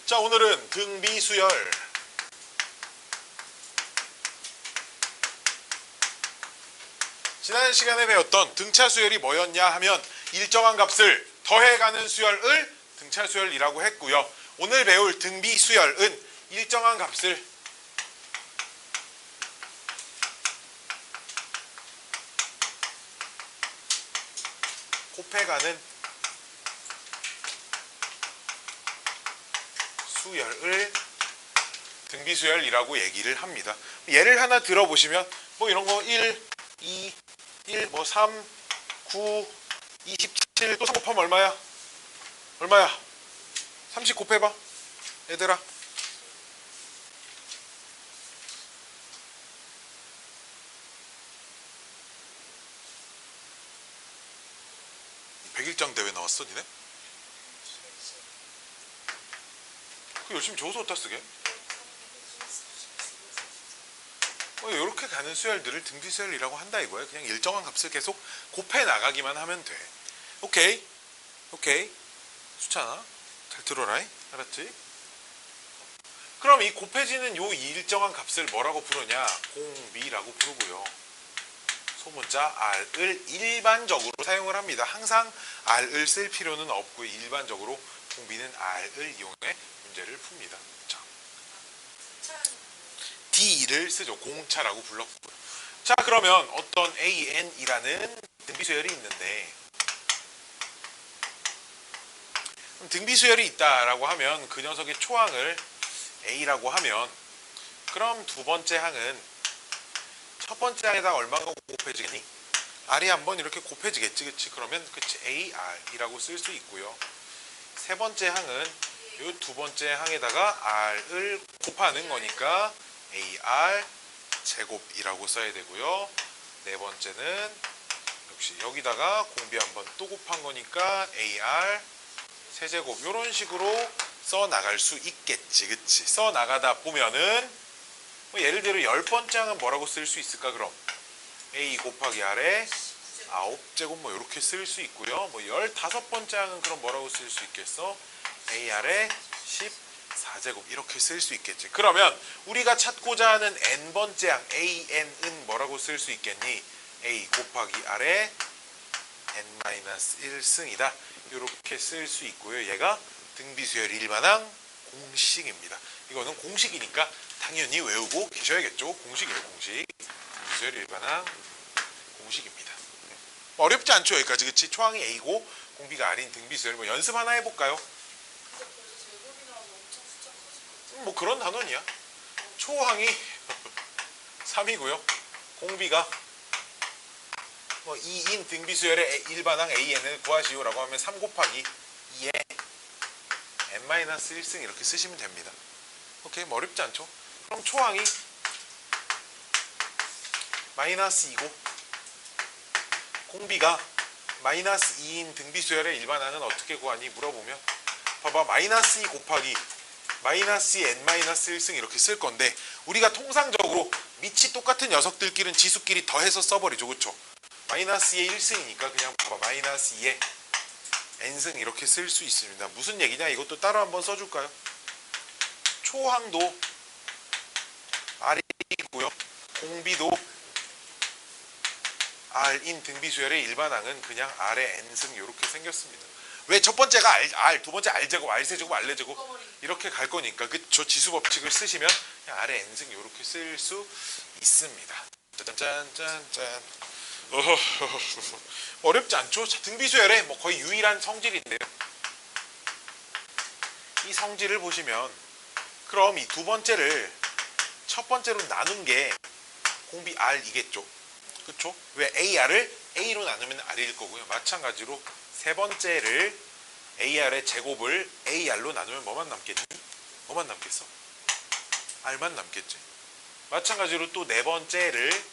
자, 오늘은 등비수열. 지난 시간에 배웠던 등차수열이 뭐였냐 하면 일정한 값을 더해가는 수열을 등차수열이라고 했고요. 오늘 배울 등비수열은 일정한 값을 곱해가는 수열을 등비수열이라고 얘기를 합니다. 예를 하나 들어보시면 뭐 이런 거 1, 2, 1, 뭐 3, 9, 27, 또 3 곱하면 얼마야? 얼마야? 30 곱해봐 얘들아. 백일장 대회 나왔어 니네? 그 열심히 적어서 어디다 쓰게? 이렇게 가는 수열들을 등비수열이라고 한다 이거예요. 그냥 일정한 값을 계속 곱해 나가기만 하면 돼. 오케이? 오케이? 수찬아 잘 들어라. 알았지? 그럼 이 곱해지는 요 일정한 값을 뭐라고 부르냐? 공비라고 부르고요. 소문자 R을 일반적으로 사용을 합니다. 항상 R을 쓸 필요는 없고 일반적으로 공비는 R을 이용해 문제를 풉니다. 자, D를 쓰죠. 공차라고 불렀고요. 자, 그러면 어떤 AN이라는 등비수열이 있는데 등비수열이 있다라고 하면 그 녀석의 초항을 A라고 하면 그럼 두 번째 항은 첫 번째 항에다가 얼마가 곱해지겠니? R이 한번 이렇게 곱해지겠지, 그치? 그러면 그치 AR이라고 쓸 수 있고요. 세 번째 항은 이 두 번째 항에다가 R을 곱하는 거니까 AR 제곱이라고 써야 되고요. 네 번째는 역시 여기다가 공비 한번 또 곱한 거니까 AR 세제곱 이런 식으로 써 나갈 수 있겠지, 그치? 써 나가다 보면은 뭐 예를 들어 10번째 항은 뭐라고 쓸 수 있을까? 그럼 A 곱하기 R에 9제곱 뭐 이렇게 쓸 수 있고요. 뭐 15번째 항은 그럼 뭐라고 쓸 수 있겠어? AR에 14제곱 이렇게 쓸 수 있겠지. 그러면 우리가 찾고자 하는 n번째 항 AN은 뭐라고 쓸 수 있겠니? A 곱하기 R에 n-1승이다. 이렇게 쓸 수 있고요. 얘가 등비수열 일반항 공식입니다. 이거는 공식이니까 당연히 외우고 계셔야겠죠. 공식이에요, 공식. 등비수열 일반항 공식입니다. 어렵지 않죠, 여기까지, 그치? 초항이 A고 공비가 R인 등비수열. 뭐 연습 하나 해볼까요? 뭐 그런 단원이야. 초항이 3이고요. 공비가 뭐 2인 등비수열의 일반항 AN을 구하시오라고 하면 3 곱하기 2에 n-1승 이렇게 쓰시면 됩니다. 오케이, 뭐 어렵지 않죠? 그럼 초항이 -2고 공비가 -2인 등비수열의 일반항은 어떻게 구하니? 물어보면 봐봐, -2 곱하기 -n-1승 이렇게 쓸 건데 우리가 통상적으로 밑이 똑같은 녀석들끼리는 지수끼리 더해서 써버리죠, 그쵸? -2의 1승이니까 그냥 봐봐, -2의 n승 이렇게 쓸 수 있습니다. 무슨 얘기냐? 이것도 따로 한번 써줄까요? 초항도 R이고요. 공비도 R인 등비수열의 일반항은 그냥 R의 n승 이렇게 생겼습니다. 왜? 첫 번째가 R, 두 번째 R제곱, R세제곱, R제곱 이렇게 갈 거니까 그쵸? 지수법칙을 쓰시면 그냥 R의 n승 이렇게 쓸 수 있습니다. 짠짠짠짠. 어렵지 않죠? 등비수열의 뭐 거의 유일한 성질인데요. 이 성질을 보시면 그럼 이 두 번째를 첫 번째로 나눈 게 공비 R이겠죠? 그쵸? 왜? AR을 A로 나누면 R일 거고요. 마찬가지로 세 번째를 AR의 제곱을 AR로 나누면 뭐만 남겠니? 뭐만 남겠어? R만 남겠지. 마찬가지로 또 네 번째를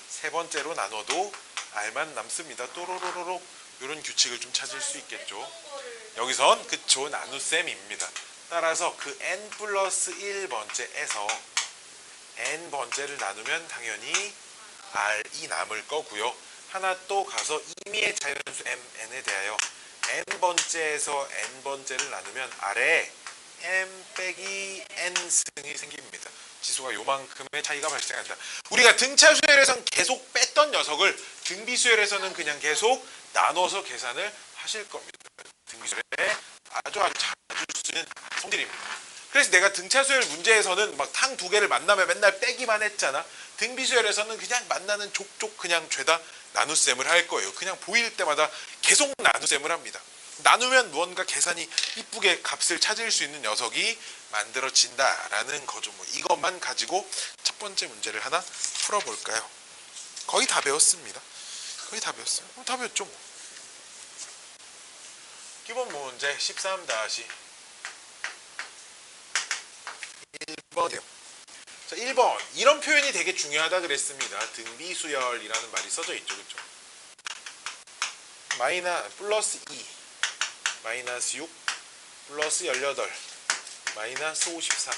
세 번째로 나눠도 R만 남습니다. 또로로로로 이런 규칙을 좀 찾을 수 있겠죠. 여기선 그쵸, 나눗셈입니다. 따라서 그 n 플러스 1번째에서 n번째를 나누면 당연히 R이 남을 거고요. 하나 또 가서 임의의 자연수 mn에 대하여 n번째에서 n번째를 나누면 R에 m 빼기 n승이 생깁니다. 지수가 요만큼의 차이가 발생한다. 우리가 등차 수열에선 계속 뺐던 녀석을 등비 수열에서는 그냥 계속 나눠서 계산을 하실 겁니다. 등비 수열에 아주 자주 쓰는 성질입니다. 그래서 내가 등차 수열 문제에서는 막 탕 두 개를 만나면 맨날 빼기만 했잖아. 등비 수열에서는 그냥 만나는 족족 그냥 죄다 나눗셈을 할 거예요. 그냥 보일 때마다 계속 나눗셈을 합니다. 나누면 무언가 계산이 이쁘게 값을 찾을 수 있는 녀석이 만들어진다라는 거죠. 뭐 이것만 가지고 첫 번째 문제를 하나 풀어볼까요? 거의 다 배웠습니다. 거의 다 배웠어요. 다 배웠죠 뭐. 기본 문제 13-1번이에요. 자, 1번 이런 표현이 되게 중요하다 그랬습니다. 등비수열이라는 말이 써져 있죠. 그렇죠? 플러스 2 마이너스 6 플러스 18 마이너스 54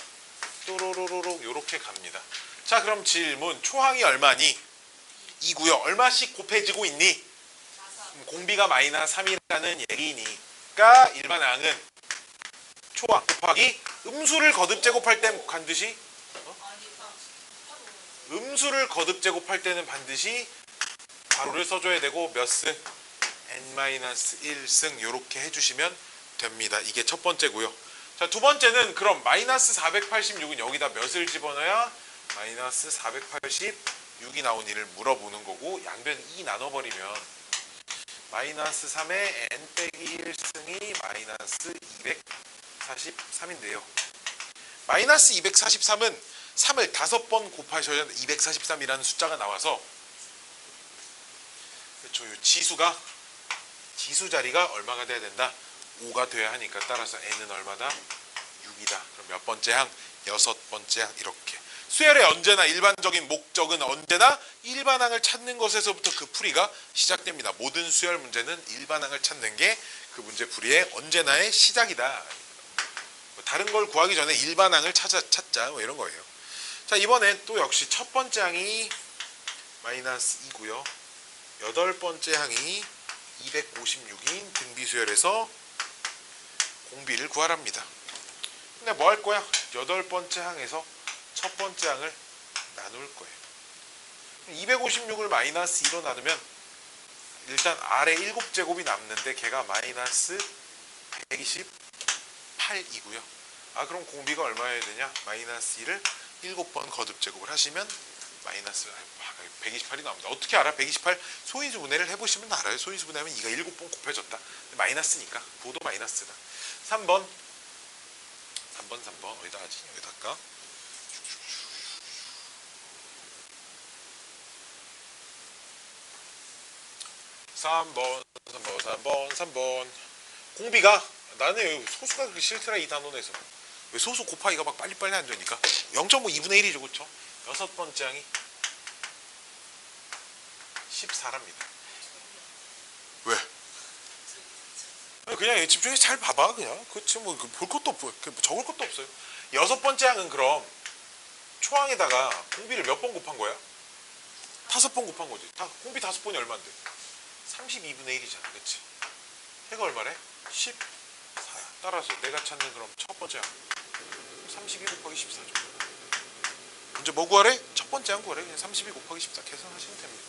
또로로로로 요렇게 갑니다. 자, 그럼 질문 초항이 얼마니? 2고요. 얼마씩 곱해지고 있니? 공비가 마이너스 3이라는 얘기니까 일반항은 초항 곱하기 음수를 거듭 제곱할 땐 반드시 음수를 거듭 제곱할 때는 반드시 괄호를 써줘야 되고 몇 승? n-1승 요렇게 해주시면 됩니다. 이게 첫 번째고요. 자, 두 번째는 그럼 마이너스 486은 여기다 몇을 집어넣어야 마이너스 486이 나오니를 물어보는 거고 양변 2 나눠버리면 마이너스 3의 n 빼기 1승이 마이너스 243인데요. 마이너스 243은 3을 5번 곱하셔야 243이라는 숫자가 나와서 그렇죠. 지수가 지수 자리가 얼마가 돼야 된다? 5가 돼야 하니까 따라서 n은 얼마다? 6이다. 그럼 몇 번째 항? 6번째 항 이렇게. 수열의 언제나 일반적인 목적은 언제나 일반항을 찾는 것에서부터 그 풀이가 시작됩니다. 모든 수열 문제는 일반항을 찾는 게 그 문제 풀이의 언제나의 시작이다. 다른 걸 구하기 전에 일반항을 찾자 뭐 이런 거예요. 자, 이번엔 또 역시 첫 번째 항이 마이너스 2고요. 8번째 항이 256인 등비수열에서 공비를 구하랍니다. 근데 뭐 할 거야? 8번째 항에서 첫 번째 항을 나눌 거예요. 256을 마이너스 2로 나누면 일단 아래 7제곱이 남는데 걔가 마이너스 128이고요. 아, 그럼 공비가 얼마여야 되냐? 마이너스 2를 7번 거듭 제곱을 하시면 마이너스 128이 나옵니다. 어떻게 알아? 128 소인수 분해를 해보시면 알아요. 소인수 분해하면 2가 7번 곱해졌다. 마이너스니까 부호도 마이너스다. 3번 어디다 하지? 여기다 할까? 3번 공비가 나는 소수가 그렇게 싫더라 이 단원에서. 왜 소수 곱하기가 막 빨리빨리 안 되니까 0.5 2분의 1이죠. 그렇죠? 6번째 항이 14랍니다. 왜? 그냥 집중해서 잘 봐봐. 그냥 그치 뭐 볼 것도 없고 적을 것도 없어요. 6번째 항은 그럼 초항에다가 공비를 몇 번 곱한 거야? 5번 곱한 거지. 공비 5번이 얼마인데? 32분의 1이잖아. 그치? 해가 얼마래? 14야. 따라서 내가 찾는 그럼 첫 번째 항 32 곱하기 14죠. 이제 뭐 구하래? 첫 번째 항 구하래. 그냥 32 곱하기 14 계산하시면 됩니다.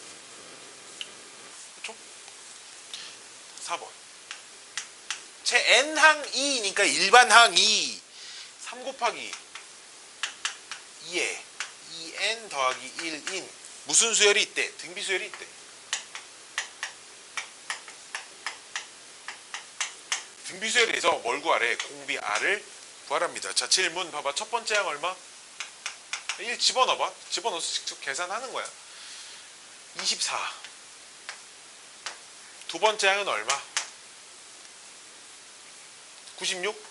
그렇죠? 4번 제 n항 2니까 일반항 2 3 곱하기 2에 2n 더하기 1인 무슨 수열이 있대? 등비 수열이 있대. 등비 수열에서 뭘 구하래? 공비 r을 구하랍니다. 자, 질문 봐봐. 첫 번째 항 얼마? 1 집어넣어봐. 집어넣어서 직접 계산하는 거야. 24. 두 번째 항은 얼마? 96?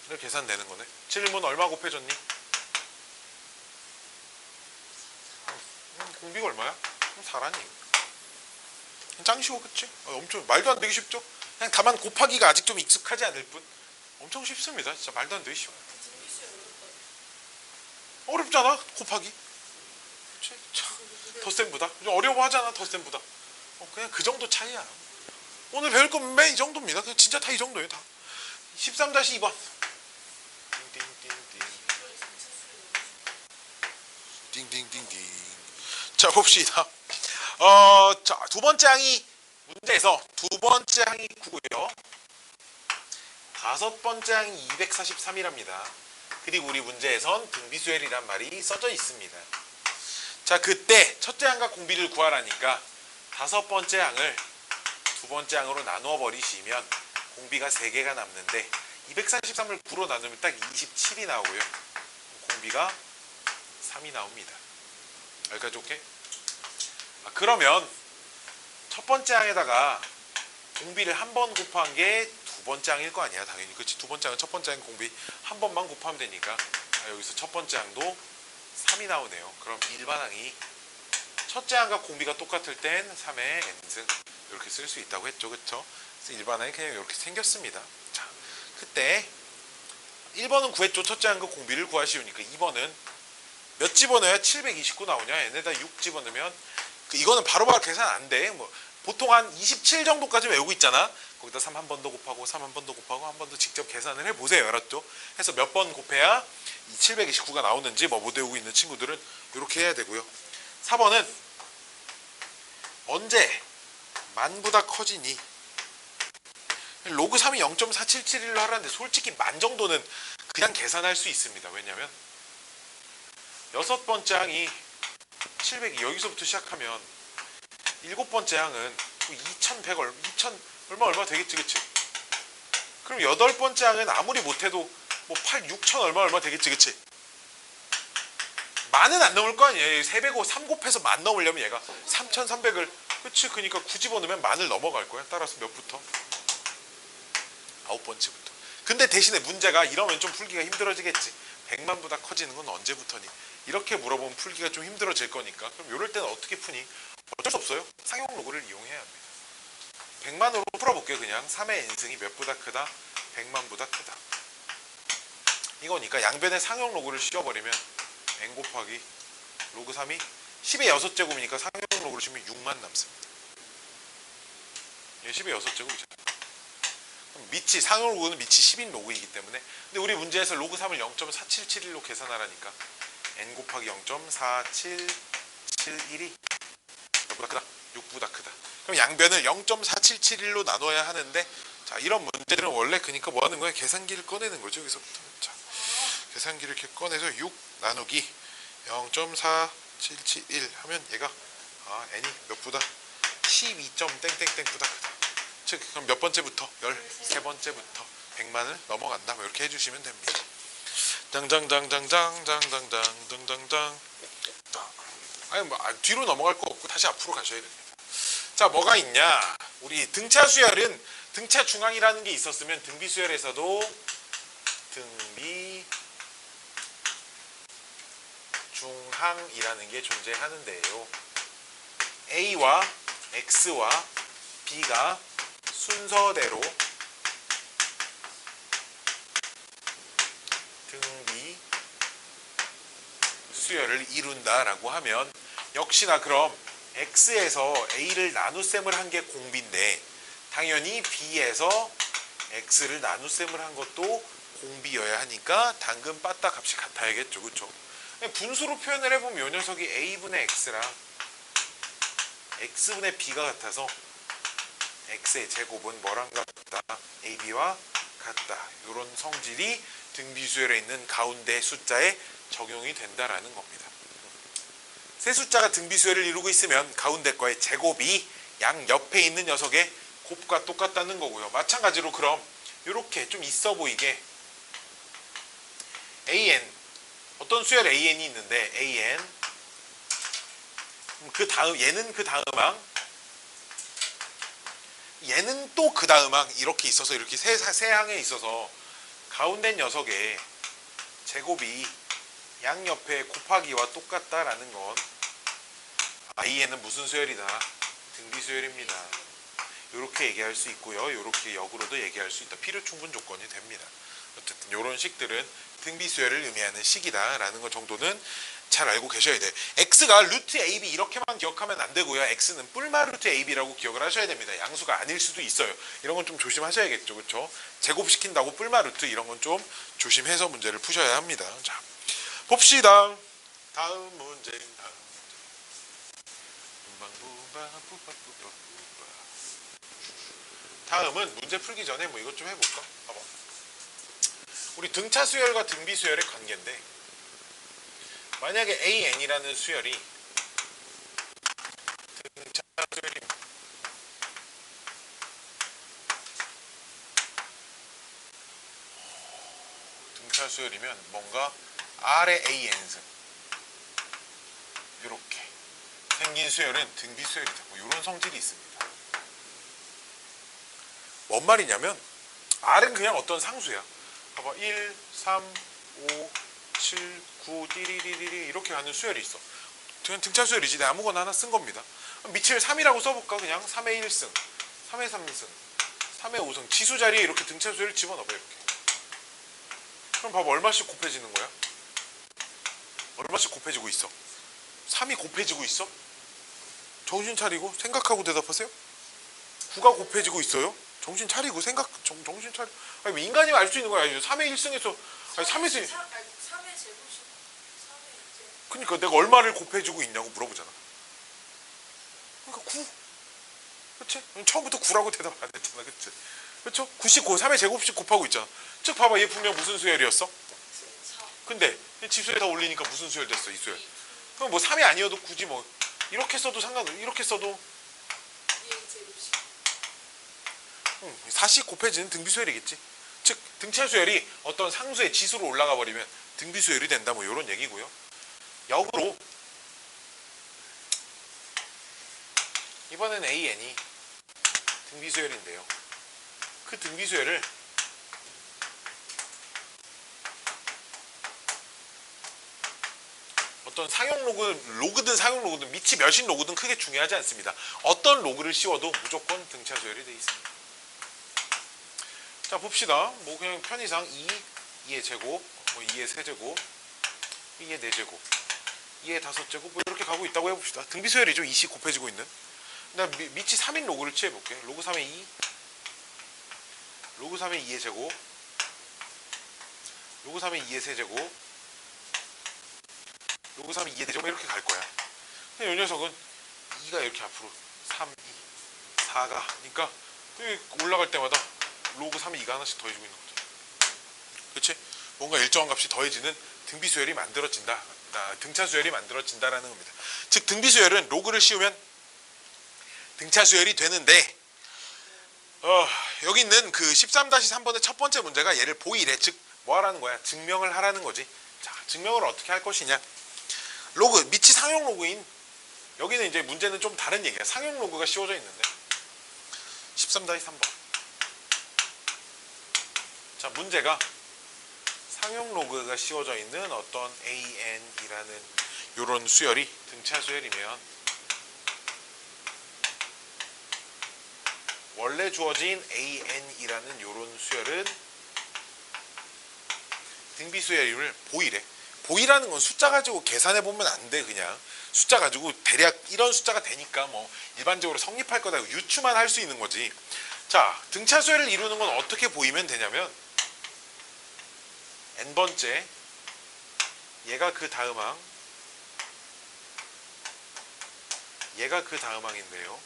이렇게 계산되는 거네. 질문 얼마 곱해졌니? 공비가 얼마야? 4라니. 짱 쉬워, 그치? 엄청 말도 안 되기 쉽죠? 그냥 다만 곱하기가 아직 좀 익숙하지 않을 뿐 엄청 쉽습니다. 진짜 말도 안 되기 쉬워요. 어렵잖아 곱하기. 덧셈보다 좀 어려워하잖아 덧셈보다. 그냥 그 정도 차이야. 오늘 배울 건 맨 이 정도입니다. 그냥 진짜 다 이 정도예요 다. 13-2번 띵띵띵띵. 자, 봅시다. 자, 두 번째 항이 문제에서 두 번째 항이 9고요. 다섯 번째 항이 243이랍니다. 그리고 우리 문제에선 등비수열이란 말이 써져 있습니다. 자, 그때 첫째 항과 공비를 구하라니까 다섯 번째 항을 두 번째 항으로 나누어 버리시면 공비가 3개가 남는데 243을 9로 나누면 딱 27이 나오고요. 공비가 3이 나옵니다. 여기까지 오케이? 그러면 첫 번째 항에다가 공비를 한 번 곱한 게 두 번째 항일 거 아니야, 당연히. 그렇지? 두 번째 항은 첫 번째 항 공비 한 번만 곱하면 되니까 여기서 첫 번째 항도 3이 나오네요. 그럼 일반 항이 첫째 항과 공비가 똑같을 땐 3의 n승 이렇게 쓸 수 있다고 했죠, 그렇죠? 그래서 일반 항이 그냥 이렇게 생겼습니다. 자, 그때 1번은 구했죠. 첫째 항과 공비를 구하시오니까 2번은 몇 집어넣어야 729 나오냐? 얘네다 6 집어넣으면 이거는 바로바로 계산 안 돼. 뭐 보통 한 27 정도까지 외우고 있잖아. 거기다 3 한 번 더 곱하고 3 한 번 더 곱하고 한 번 더 직접 계산을 해보세요. 알았죠? 해서 몇 번 곱해야 이 729가 나오는지 못 외우고 있는 친구들은 이렇게 해야 되고요. 4번은 언제 만보다 커지니? 로그 3이 0.4771로 하라는데 솔직히 만 정도는 그냥 계산할 수 있습니다. 왜냐면 여섯 번째 항이 700이 여기서부터 시작하면 일곱 번째 항은 2100 얼마 되겠지, 그치? 그럼 여덟 번째 항은 아무리 못해도 뭐 6000 얼마 되겠지, 그치? 만은 안 넘을 거 아니에요. 305 3 곱해서 만 넘으려면 얘가 3300을 그치? 그러니까 9 집어넣으면 만을 넘어갈 거야. 따라서 몇부터? 9번째부터. 근데 대신에 문제가 이러면 좀 풀기가 힘들어지겠지. 100만보다 커지는 건 언제부터니? 이렇게 물어보면 풀기가 좀 힘들어질 거니까. 그럼 이럴 때는 어떻게 푸니? 어쩔 수 없어요. 상용 로그를 이용해야 합니다. 100만으로 풀어볼게요. 그냥 3의 n승이 몇보다 크다? 100만보다 크다. 이거니까 양변에 상용 로그를 씌워버리면 n 곱하기 로그 3이 10의 6제곱이니까 상용 로그를 씌우면 6만 남습니다. 얘 10의 6제곱이잖아. 밑이 상용 로그는 밑이 10인 로그이기 때문에. 근데 우리 문제에서 로그 3을 0.4771로 계산하라니까 n 곱하기 0.4771이 몇보다 크다? 6보다 크다. 그럼 양변을 0.4771로 나눠야 하는데, 자, 이런 문제들은 원래 그러니까 뭐 하는 거야? 계산기를 꺼내는 거죠. 여기서부터. 자, 계산기를 이렇게 꺼내서 6 나누기 0.4771 하면 얘가 n이 몇보다 12.땡땡땡보다 크다. 즉 그럼 몇 번째부터? 13번째부터 100만을 넘어간다. 뭐 이렇게 해주시면 됩니다. 짱짱짱짱짱짱짱짱짱짱. 아니 뭐 뒤로 넘어갈 거 없고 다시 앞으로 가셔야 됩니다. 자, 뭐가 있냐? 우리 등차 수열은 등차 중항이라는 게 있었으면 등비 수열에서도 등비 중항이라는 게 존재하는데요. A와 X와 B가 순서대로 등비 수열을 이룬다라고 하면 역시나 그럼 X에서 A를 나눗셈을 한 게 공비인데 당연히 B에서 X를 나눗셈을 한 것도 공비여야 하니까 당근 빠따 값이 같아야겠죠. 그렇죠? 분수로 표현을 해보면 이 녀석이 A분의 X랑 X분의 B가 같아서 X의 제곱은 뭐랑 같다? AB와 같다. 이런 성질이 등비수열에 있는 가운데 숫자에 적용이 된다라는 겁니다. 세 숫자가 등비수열을 이루고 있으면 가운데 거의 제곱이 양 옆에 있는 녀석의 곱과 똑같다는 거고요. 마찬가지로 그럼 이렇게 좀 있어 보이게 AN 어떤 수열 AN이 있는데 AN 그 다음 얘는 그 다음 항 얘는 또 그 다음 항 이렇게 있어서 이렇게 세 항에 있어서 가운데 녀석의 제곱이 양옆에 곱하기와 똑같다라는 건 AN은 무슨 수열이다? 등비수열입니다. 이렇게 얘기할 수 있고요. 이렇게 역으로도 얘기할 수 있다. 필요 충분 조건이 됩니다. 어쨌든 이런 식들은 등비수열을 의미하는 식이다라는 것 정도는 잘 알고 계셔야 돼요. X가 루트 AB 이렇게만 기억하면 안 되고요. X는 뿔마 루트 AB라고 기억을 하셔야 됩니다. 양수가 아닐 수도 있어요. 이런 건 좀 조심하셔야겠죠. 그렇죠? 제곱시킨다고 뿔마 루트 이런 건 좀 조심해서 문제를 푸셔야 합니다. 자, 봅시다. 다음 문제. 다음 문제. 뿜방뿜방뿜방뿜방뿜방. 다음은 문제 풀기 전에 뭐 이것 좀 해볼까? 봐봐. 우리 등차 수열과 등비 수열의 관계인데, 만약에 AN이라는 수열이 등차 수열이 등차 수열이면 뭔가 R의 AN승 이렇게 생긴 수열은 등비 수열이다. 뭐 이런 성질이 있습니다. 뭔 말이냐면 R은 그냥 어떤 상수야. 봐봐. 1, 3, 5, 7, 9, 띠리리리리 이렇게 가는 수열이 있어. 그냥 등차 수열이지. 내가 아무거나 하나 쓴 겁니다. 밑을 3이라고 써볼까? 그냥 3의 1승, 3의 3승, 3의 5승 지수 자리에 이렇게 등차 수열을 집어넣어봐. 이렇게. 그럼 봐봐. 얼마씩 곱해지는 거야? 얼마씩 곱해지고 있어? 3이 곱해지고 있어? 정신 차리고 생각하고 대답하세요. 9가 곱해지고 있어요? 정신 차리고 정신 차리고. 아니, 뭐 인간이면 알 수 있는 거야. 3의 1승에서 아니 3의 3의 제곱씩 3의 그러니까 내가 얼마를 곱해주고 있냐고 물어보잖아. 그러니까 9. 그렇지? 처음부터 9라고 대답 안 했잖아. 그렇지? 그렇죠? 9씩 3의 제곱씩 곱하고 있잖아. 즉 봐봐. 얘 분명 무슨 수열이었어? 근데 집수에 다 올리니까 무슨 수열 됐어? 이 수열. 그럼 뭐 3이 아니어도 굳이 뭐 이렇게 써도 상관없어. 이렇게 써도 4씩 곱해지는 등비수열이겠지. 즉 등차 수열이 어떤 상수의 지수로 올라가 버리면 등비수열이 된다. 뭐 이런 얘기고요. 역으로 이번엔 AN이 등비수열인데요. 그 등비수열을 어떤 상용 로그든 상용 로그든 밑이 몇인 로그든 크게 중요하지 않습니다. 어떤 로그를 씌워도 무조건 등차 수열이 되어 있습니다. 자 봅시다. 뭐 그냥 편의상 2의 제곱, 뭐 2의 세제곱, 2의 4제곱, 2의 5제곱 뭐 이렇게 가고 있다고 해봅시다. 등비수열이죠. 2씩 곱해지고 있는. 나 밑이 3인 로그를 취해볼게. 로그 3의 2, 로그 3의 2의 제곱, 로그 3의 2의 세제곱, 로그 3의 2의 4제곱 이렇게 갈 거야. 근데 이 녀석은 2가 이렇게 앞으로 3, 2, 4가 그러니까 올라갈 때마다 로그 3의 2가 하나씩 더해지고 있는 거죠. 그렇지? 뭔가 일정한 값이 더해지는 등비수열이 만들어진다. 등차수열이 만들어진다라는 겁니다. 즉 등비수열은 로그를 씌우면 등차수열이 되는데 여기 있는 그 13-3번의 첫 번째 문제가 얘를 보이래. 즉 뭐하라는 거야? 증명을 하라는 거지. 자, 증명을 어떻게 할 것이냐. 로그, 밑이 상용 로그인 여기는 이제 문제는 좀 다른 얘기야. 상용 로그가 씌워져 있는데 13-3번. 자, 문제가 상용 로그가 씌워져 있는 어떤 AN이라는 요런 수열이 등차 수열이면 원래 주어진 AN이라는 요런 수열은 등비수열임을 보이래. 보이라는 건 숫자 가지고 계산해 보면 안 돼. 그냥 숫자 가지고 대략 이런 숫자가 되니까 뭐 일반적으로 성립할 거다 유추만 할 수 있는 거지. 자, 등차 수열을 이루는 건 어떻게 보이면 되냐면 n번째 얘가 그 다음 항, 얘가 그 다음 항인데요.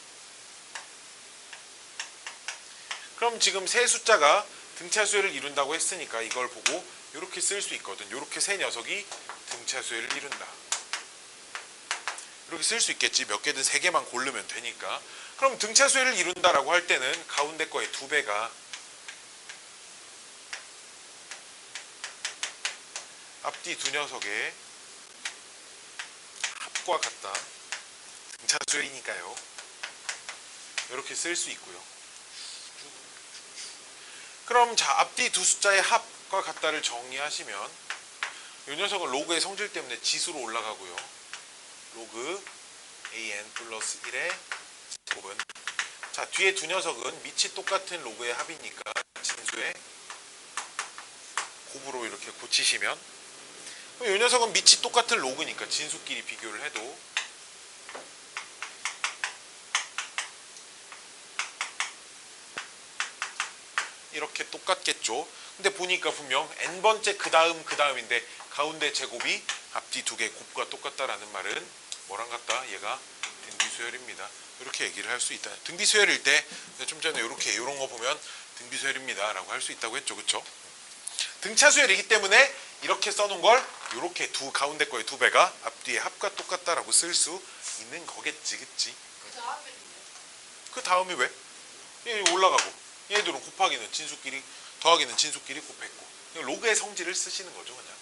그럼 지금 세 숫자가 등차 수열을 이룬다고 했으니까 이걸 보고 이렇게 쓸 수 있거든. 이렇게 세 녀석이 등차 수열을 이룬다. 이렇게 쓸 수 있겠지. 몇 개든 세 개만 고르면 되니까. 그럼 등차 수열을 이룬다라고 할 때는 가운데 거의 2배가 앞뒤 두 녀석의 합과 같다. 등차 수열이니까요. 이렇게 쓸 수 있고요. 그럼 자, 앞뒤 두 숫자의 합과 같다를 정의하시면 이 녀석은 로그의 성질 때문에 지수로 올라가고요. 로그 an 플러스 1의 제곱은 자, 뒤에 두 녀석은 밑이 똑같은 로그의 합이니까 진수의 곱으로 이렇게 고치시면 이 녀석은 밑이 똑같은 로그니까 진수끼리 비교를 해도 이렇게 똑같겠죠. 근데 보니까 분명 n번째 그 다음인데 가운데 제곱이 앞뒤 두 개 곱과 똑같다라는 말은 뭐랑 같다? 얘가 등비수열입니다. 이렇게 얘기를 할 수 있다. 등비수열일 때 좀 전에 이렇게 이런 거 보면 등비수열입니다 라고 할 수 있다고 했죠. 그쵸? 등차수열이기 때문에 이렇게 써놓은 걸 이렇게 가운데 거의 두 배가 앞뒤의 합과 똑같다라고 쓸 수 있는 거겠지. 그치? 그 다음에는요? 그 다음이 왜? 얘 올라가고 얘들은 곱하기는 진수끼리 더하기는 진수끼리 곱했고 로그의 성질을 쓰시는 거죠. 그냥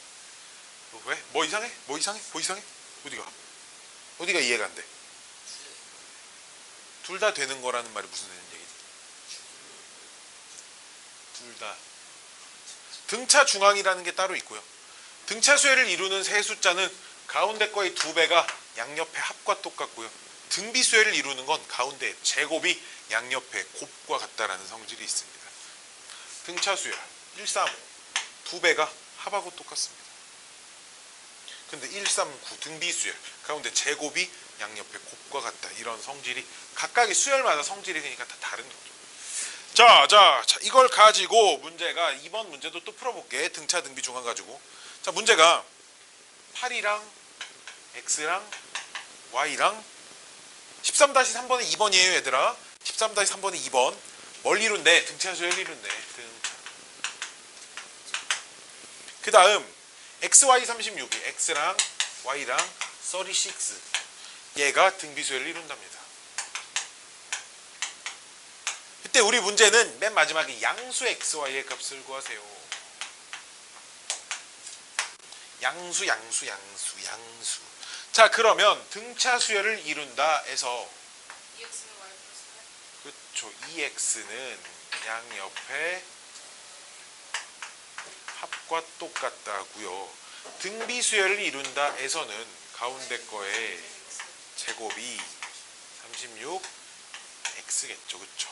왜? 뭐 이상해? 뭐 이상해? 뭐 이상해? 어디가 이해가 안 돼? 둘 다 되는 거라는 말이 무슨 얘기지? 둘 다 등차 중앙이라는 게 따로 있고요. 등차 수열을 이루는 세 숫자는 가운데 거의 두 배가 양옆의 합과 똑같고요. 등비 수열을 이루는 건 가운데 제곱이 양옆의 곱과 같다라는 성질이 있습니다. 등차 수열 135 두 배가 합하고 똑같습니다. 근데 139 등비 수열 가운데 제곱이 양옆의 곱과 같다. 이런 성질이 각각의 수열마다 성질이 그러니까 다 다른 거죠. 자, 이걸 가지고 문제가 이번 문제도 또 풀어볼게. 등차 등비 중앙 가지고. 자, 문제가 8이랑 x랑 y랑 13-3번에 2번이에요, 얘들아. 13-3번에 2번. 뭘 이룬대? 등차 수열 이룬대. 등차. 그 다음 xy 36이 x랑 y랑 36 얘가 등비 수열을 이룬답니다. 그때 우리 문제는 맨 마지막에 양수 xy의 값을 구하세요. 양수. 자, 그러면 등차 수열을 이룬다에서 2x는 y 플러스 8? 그렇죠. 2x는 양옆에 합과 똑같다고요. 등비 수열을 이룬다에서는 가운데 거에 제곱이 36x겠죠. 그렇죠.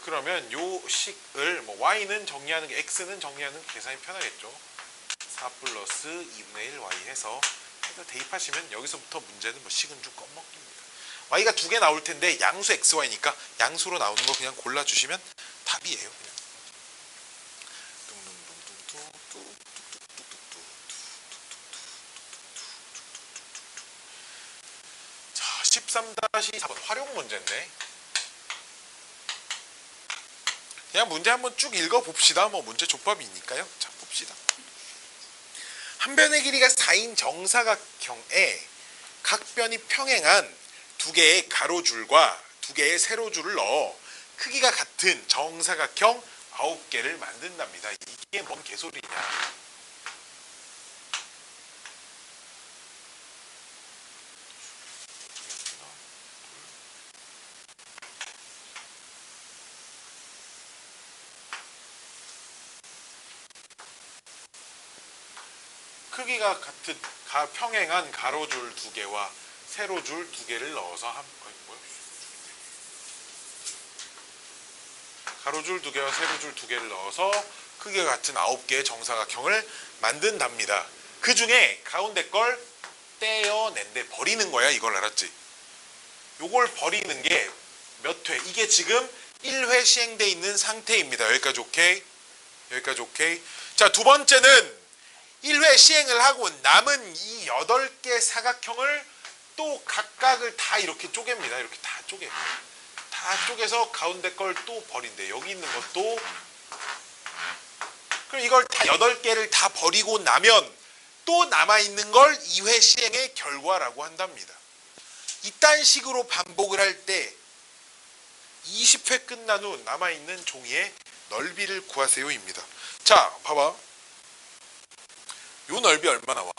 그러면 요 식을 뭐 y는 정리하는 게 x는 정리하는 게 계산이 편하겠죠. 4 플러스 2분의 1 y 해서 대입하시면 여기서부터 문제는 뭐 식은 주 껌먹기입니다. y가 두 개 나올 텐데 양수 xy니까 양수로 나오는 거 그냥 골라주시면 답이에요. 그냥. 자, 13-4번 활용 문제인데 그냥 문제 한번 쭉 읽어봅시다. 뭐 문제 족밥이니까요. 자, 봅시다. 한 변의 길이가 4인 정사각형에 각 변이 평행한 두 개의 가로줄과 두 개의 세로줄을 넣어 크기가 같은 정사각형 9개를 만든답니다. 이게 뭔 개소리냐. 크기가 같은 평행한 가로줄 두 개와 세로줄 두 개를 넣어서 가로줄 두 개와 세로줄 두 개를 넣어서 크기가 같은 9개의 정사각형을 만든답니다. 그 중에 가운데 걸 떼어낸데 버리는 거야. 이걸 알았지? 요걸 버리는 게 몇 회? 이게 지금 1회 시행되어 있는 상태입니다. 여기까지 오케이? 여기까지 오케이? 자, 두 번째는 1회 시행을 하고 남은 이 8개 사각형을 또 각각을 다 이렇게 쪼갭니다. 이렇게 다 쪼개. 다 쪼개서 가운데 걸 또 버린대. 여기 있는 것도. 그럼 이걸 다 8개를 다 버리고 나면 또 남아있는 걸 2회 시행의 결과라고 한답니다. 이딴 식으로 반복을 할 때 20회 끝난 후 남아있는 종이의 넓이를 구하세요입니다. 자, 봐봐. 요 넓이 얼마 나와?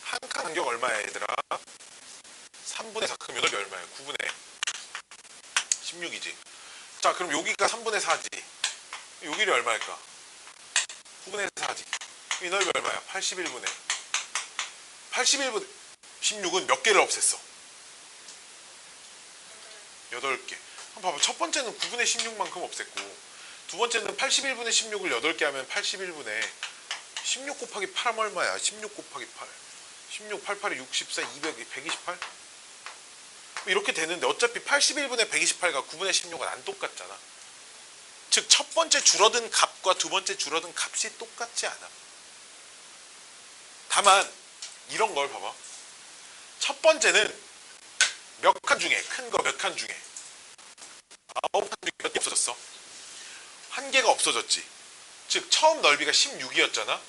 한 칸 간격 얼마야, 얘들아? 3분의 4. 그럼 요 넓이 얼마야? 9분의 16이지. 자, 그럼 여기가 3분의 4지. 요 길이 얼마일까? 9분의 4지. 이 넓이 얼마야? 81분의 16은 몇 개를 없앴어? 8개. 한번 봐봐. 첫 번째는 9분의 16만큼 없앴고 두 번째는 81분의 16을 8개 하면 81분의 16 곱하기 8 하면 얼마야? 16 곱하기 8. 16, 88이 64, 200, 128? 이렇게 되는데 어차피 81분의 128과 9분의 16은 안 똑같잖아. 즉 첫 번째 줄어든 값과 두 번째 줄어든 값이 똑같지 않아. 다만 이런 걸 봐봐. 첫 번째는 몇 칸 중에, 큰 거 몇 칸 중에 9칸 중에 몇 개 없어졌어? 한 개가 없어졌지. 즉 처음 넓이가 16이었잖아.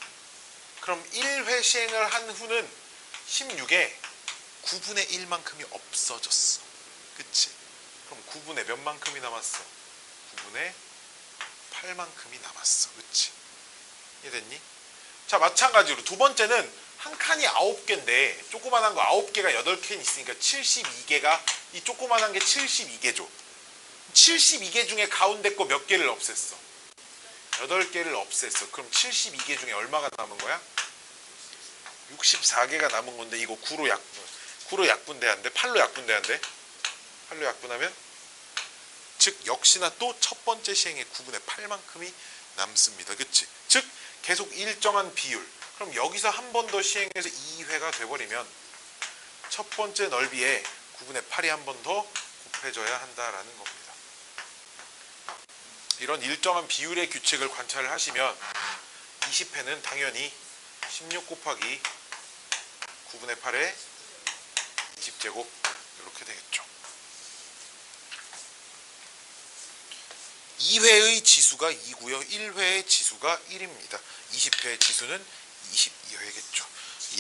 그럼 1회 시행을 한 후는 16에 9분의 1만큼이 없어졌어. 그치? 그럼 9분의 몇 만큼이 남았어? 9분의 8만큼이 남았어. 그치? 이해됐니? 자, 마찬가지로 두 번째는 한 칸이 9개인데 조그만한 거 9개가 8칸 있으니까 72개가 이 조그만한 게 72개죠. 72개 중에 가운데 거 몇 개를 없앴어? 8개를 없앴어. 그럼 72개 중에 얼마가 남은 거야? 64개가 남은 건데 이거 9로 약분돼야 돼. 8로 약분돼야 돼. 8로 약분하면 즉 역시나 또 첫 번째 시행의 9분의 8만큼이 남습니다. 그치? 즉 계속 일정한 비율. 그럼 여기서 한 번 더 시행해서 2회가 돼버리면 첫 번째 넓이에 9분의 8이 한 번 더 곱해져야 한다라는 겁니다. 이런 일정한 비율의 규칙을 관찰을 하시면 20회는 당연히 16 곱하기 9분의 8의 20제곱 이렇게 되겠죠. 2회의 지수가 2고요. 1회의 지수가 1입니다. 20회의 지수는 22회겠죠.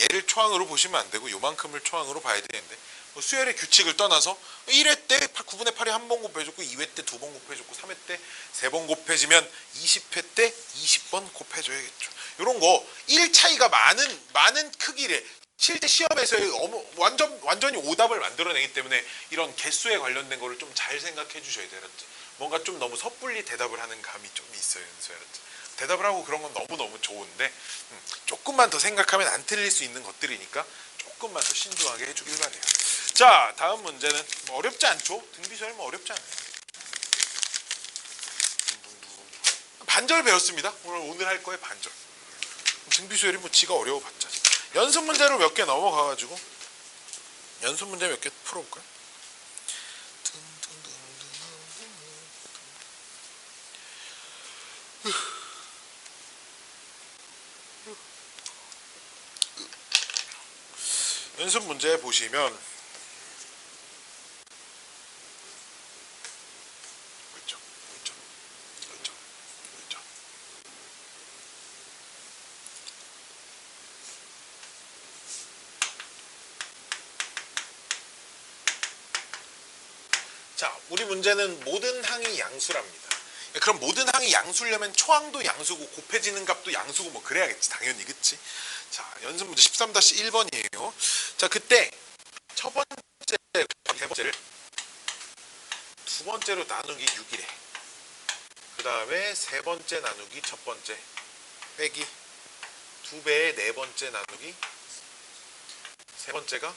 얘를 초항으로 보시면 안 되고 요만큼을 초항으로 봐야 되는데 수열의 규칙을 떠나서 1회 때 9분의 8이 한 번 곱해졌고 2회 때 2번 곱해졌고 3회 때 3번 곱해지면 20회 때 20번 곱해줘야겠죠. 이런 거 1 차이가 많은 크기래. 실제 시험에서 완전히 오답을 만들어내기 때문에 이런 개수에 관련된 거를 좀 잘 생각해 주셔야 돼요. 뭔가 좀 너무 섣불리 대답을 하는 감이 좀 있어요. 대답을 하고 그런 건 너무너무 좋은데 조금만 더 생각하면 안 틀릴 수 있는 것들이니까 조금만 더 신중하게 해주길 바래요. 자, 다음 문제는 뭐 어렵지 않죠? 등비수열 뭐 어렵지 않아요. 반절 배웠습니다. 오늘 할 거에 반절. 등비수열이 뭐 지가 어려워봤자. 연습 문제로 몇 개 넘어가가지고 연습 문제 몇 개 풀어볼까요? 연습 문제 보시면 그렇죠. 자, 우리 문제는 모든 항이 양수랍니다. 그럼 모든 항이 양수려면 초항도 양수고 곱해지는 값도 양수고 뭐 그래야겠지. 당연히. 그치? 자, 연습 문제 13-1번이에요. 자, 그때 첫 번째, 세 번째를 두 번째로 나누기 6이래. 그 다음에 세 번째 나누기 첫 번째 빼기 두 배의 네 번째 나누기 세 번째가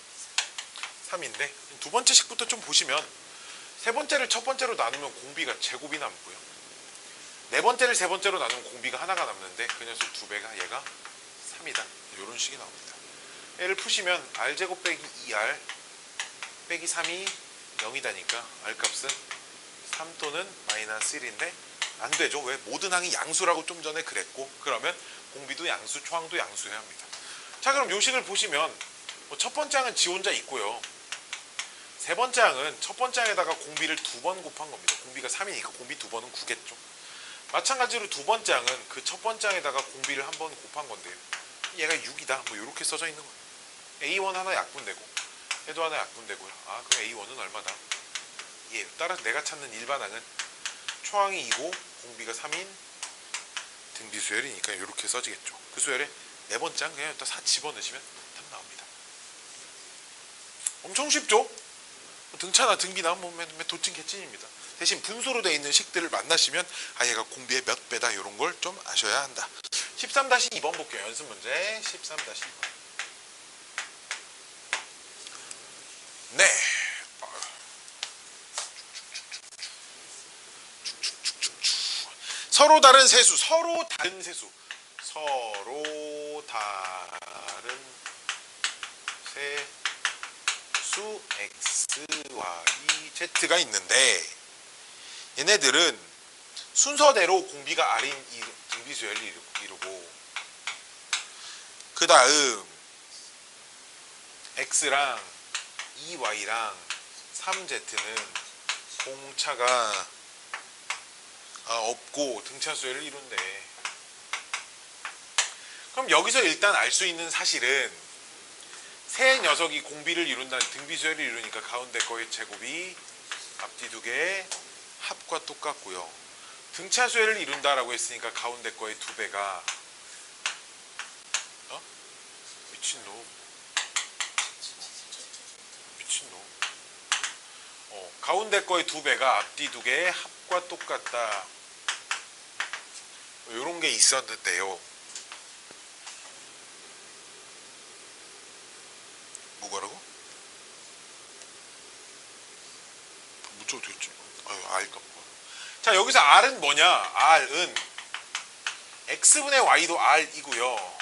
3인데 두 번째 식부터 좀 보시면 세 번째를 첫 번째로 나누면 공비가 제곱이 남고요. 네 번째를 세 번째로 나누면 공비가 하나가 남는데 그 녀석 두 배가 얘가 3이다. 이런 식이 나옵니다. 얘를 푸시면 r제곱 빼기 2r 빼기 3이 0이다니까 r값은 3 또는 마이너스 1인데 안 되죠. 왜? 모든 항이 양수라고 좀 전에 그랬고 그러면 공비도 양수, 초항도 양수여야 합니다. 자, 그럼 요식을 보시면 첫 번째 항은 지 혼자 있고요. 세 번째 항은 첫 번째 항에다가 공비를 두 번 곱한 겁니다. 공비가 3이니까 공비 두 번은 9겠죠. 마찬가지로 두 번째 항은 그 첫 번째 항에다가 공비를 한 번 곱한 건데요. 얘가 6이다. 뭐 이렇게 써져 있는 거예요. A1 하나 약분되고 얘도 하나 약분되고요. 아, 그럼 A1은 얼마다? 예, 따라서 내가 찾는 일반항은 초항이 2고 공비가 3인 등비수열이니까 이렇게 써지겠죠. 그 수열에 네 번째 항 그냥 일단 4 집어넣으시면 답 나옵니다. 엄청 쉽죠? 등차나 등비나 뭐 도찐 개찐입니다. 대신 분수로 되어 있는 식들을 만나시면 아, 얘가 공비의 몇 배다 이런 걸 좀 아셔야 한다. 13-2번 볼게요. 연습 문제 13-2번. 네. 서로 다른 세수. 서로 다른 세수 x, y, z가 있는데 얘네들은 순서대로 공비가 r인 등비수열을 이루고 그 다음 x랑 2y랑 3z는 공차가 없고 등차수열을 이룬대. 그럼 여기서 일단 알 수 있는 사실은 세 녀석이 공비를 이룬다는 등비수열을 이루니까 가운데 거의 제곱이 앞뒤 두 개의 합과 똑같고요. 등차수열을 이룬다라고 했으니까 가운데 거의 두 배가 미친놈. 가운데 거의 두 배가 앞뒤 두 개의 합과 똑같다. 이런 게 있었는데요. 뭐가라고? 문자가 됐지. R값. 자, 여기서 R은 뭐냐? R은 X분의 Y도 R이고요.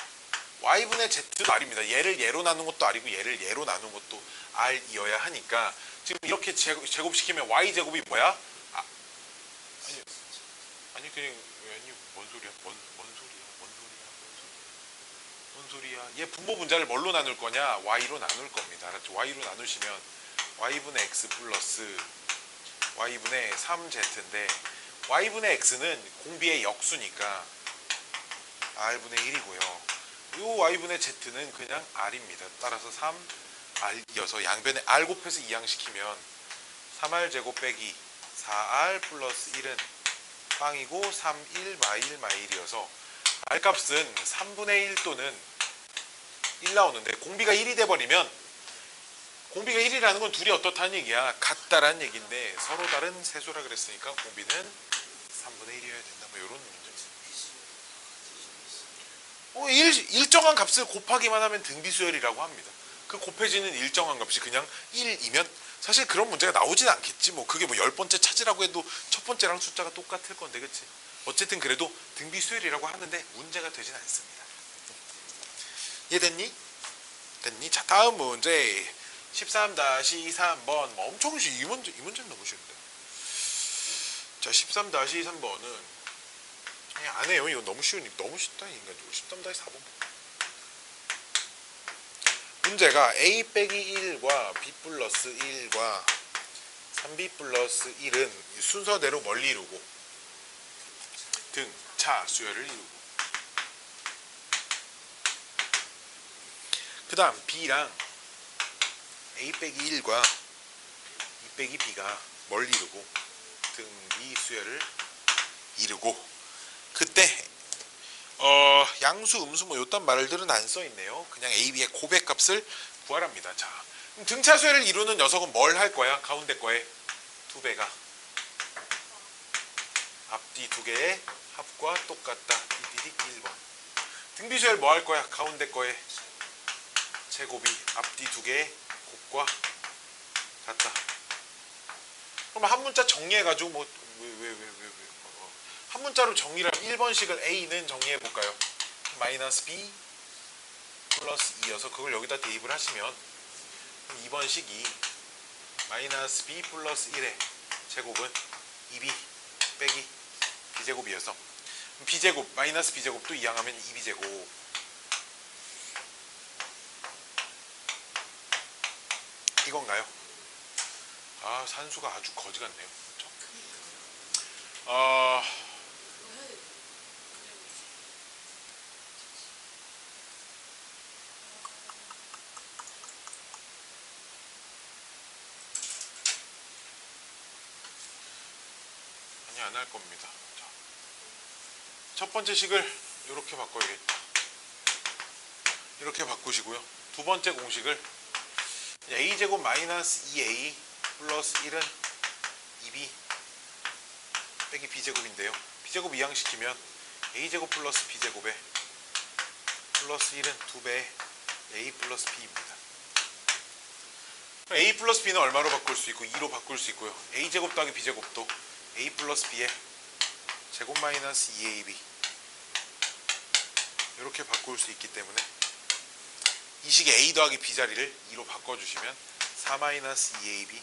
Y분의 Z도 R입니다. 얘를 얘로 나눈 것도 R이고 얘를 얘로 나눈 것도 R이어야 하니까 지금 이렇게 제곱시키면 Y제곱이 뭐야? 아니 그냥 뭔 소리야? 뭔 소리야? 얘 분모 분자를 뭘로 나눌 거냐? Y로 나눌 겁니다. 알았죠? Y로 나누시면 Y분의 X 플러스 Y분의 3Z인데 Y분의 X는 공비의 역수니까 R분의 1이고요. 이 Y분의 Z는 그냥 R입니다. 따라서 3R이어서 양변에 R 곱해서 이항시키면 3R 제곱 빼기 4R 플러스 1은 빵이고 3, 1, 마일이어서 R 값은 3분의 1 또는 1 나오는데 공비가 1이 돼버리면 공비가 1이라는 건 둘이 어떻다는 얘기야? 같다라는 얘기인데 서로 다른 세수라 그랬으니까 공비는 3분의 1이어야 된다. 뭐 이런 문제. 일정한 값을 곱하기만 하면 등비수열이라고 합니다. 그 곱해지는 일정한 값이 그냥 1이면 사실 그런 문제가 나오진 않겠지. 뭐 그게 뭐 10번째 찾으라고 해도 첫 번째랑 숫자가 똑같을 건데, 그치? 어쨌든 그래도 등비수열이라고 하는데 문제가 되진 않습니다. 이해됐니? 됐니? 자, 다음 문제 13-3번. 뭐 엄청 쉬. 이 문제는 너무 쉬운데. 자, 13-3번은 그냥 안 해요. 이거 너무 쉬우니까. 너무 쉽다 인간적으로. 13-4번. 문제가 A 빼기 1과 B 플러스 1과 3B 플러스 1은 순서대로 뭘 이루고 등, 차, 수열을 이루고 그 다음 B랑 A 빼기 1과 2 빼기 B가 뭘 이루고 등, B 수열을 이루고 그때 양수, 음수 뭐 요딴 말들은 안 써있네요. 그냥 A, B의 고백값을 구하랍니다. 자, 그럼 등차수열을 이루는 녀석은 뭘 할 거야? 가운데 거에 두 배가 앞뒤 두 개의 합과 똑같다. 띠띠띠 1번. 등비수열 뭐 할 거야? 가운데 거에 제곱이 앞뒤 두 개의 곱과 같다. 그럼 한 문자 정리해가지고 뭐 한 문자로 정리를 하면 1번식을 A는 정리해볼까요? 마이너스 B 플러스 2여서 그걸 여기다 대입을 하시면 2번식이 마이너스 B 플러스 1의 제곱은 2B 빼기 B제곱이어서 B제곱, 마이너스 B제곱도 이항하면 2B제곱 이건가요? 아, 산수가 아주 거지 같네요. 그렇죠? 안 할 겁니다. 자, 첫 번째 식을 이렇게 바꿔야겠다. 이렇게 바꾸시고요. 두 번째 공식을 a제곱 마이너스 2a 플러스 1은 2b 빼기 b제곱인데요. b제곱 이항시키면 a제곱 플러스 b제곱에 플러스 1은 2배의 a 플러스 b입니다. a 플러스 b는 얼마로 바꿀 수 있고 2로 바꿀 수 있고요. a제곱 더하기 b제곱도 a 플러스 b의 제곱 마이너스 2ab 이렇게 바꿀 수 있기 때문에 이 식의 a 더하기 b 자리를 2로 바꿔주시면 4 마이너스 2ab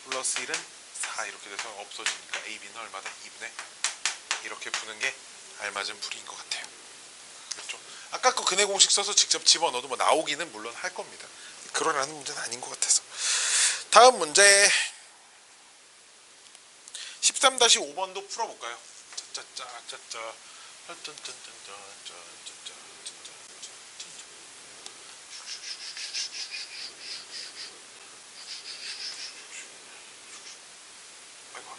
플러스 1은 4 이렇게 돼서 없어지니까 ab는 얼마다? 2분의 이렇게 푸는 게 알맞은 풀이인 것 같아요. 그렇죠? 아까 그 근해 공식 써서 직접 집어넣어도 뭐 나오기는 물론 할 겁니다. 그러라는 문제는 아닌 것 같아서. 다음 문제 13-5번도 풀어볼까요? 짜짜짜짜짜 아이고.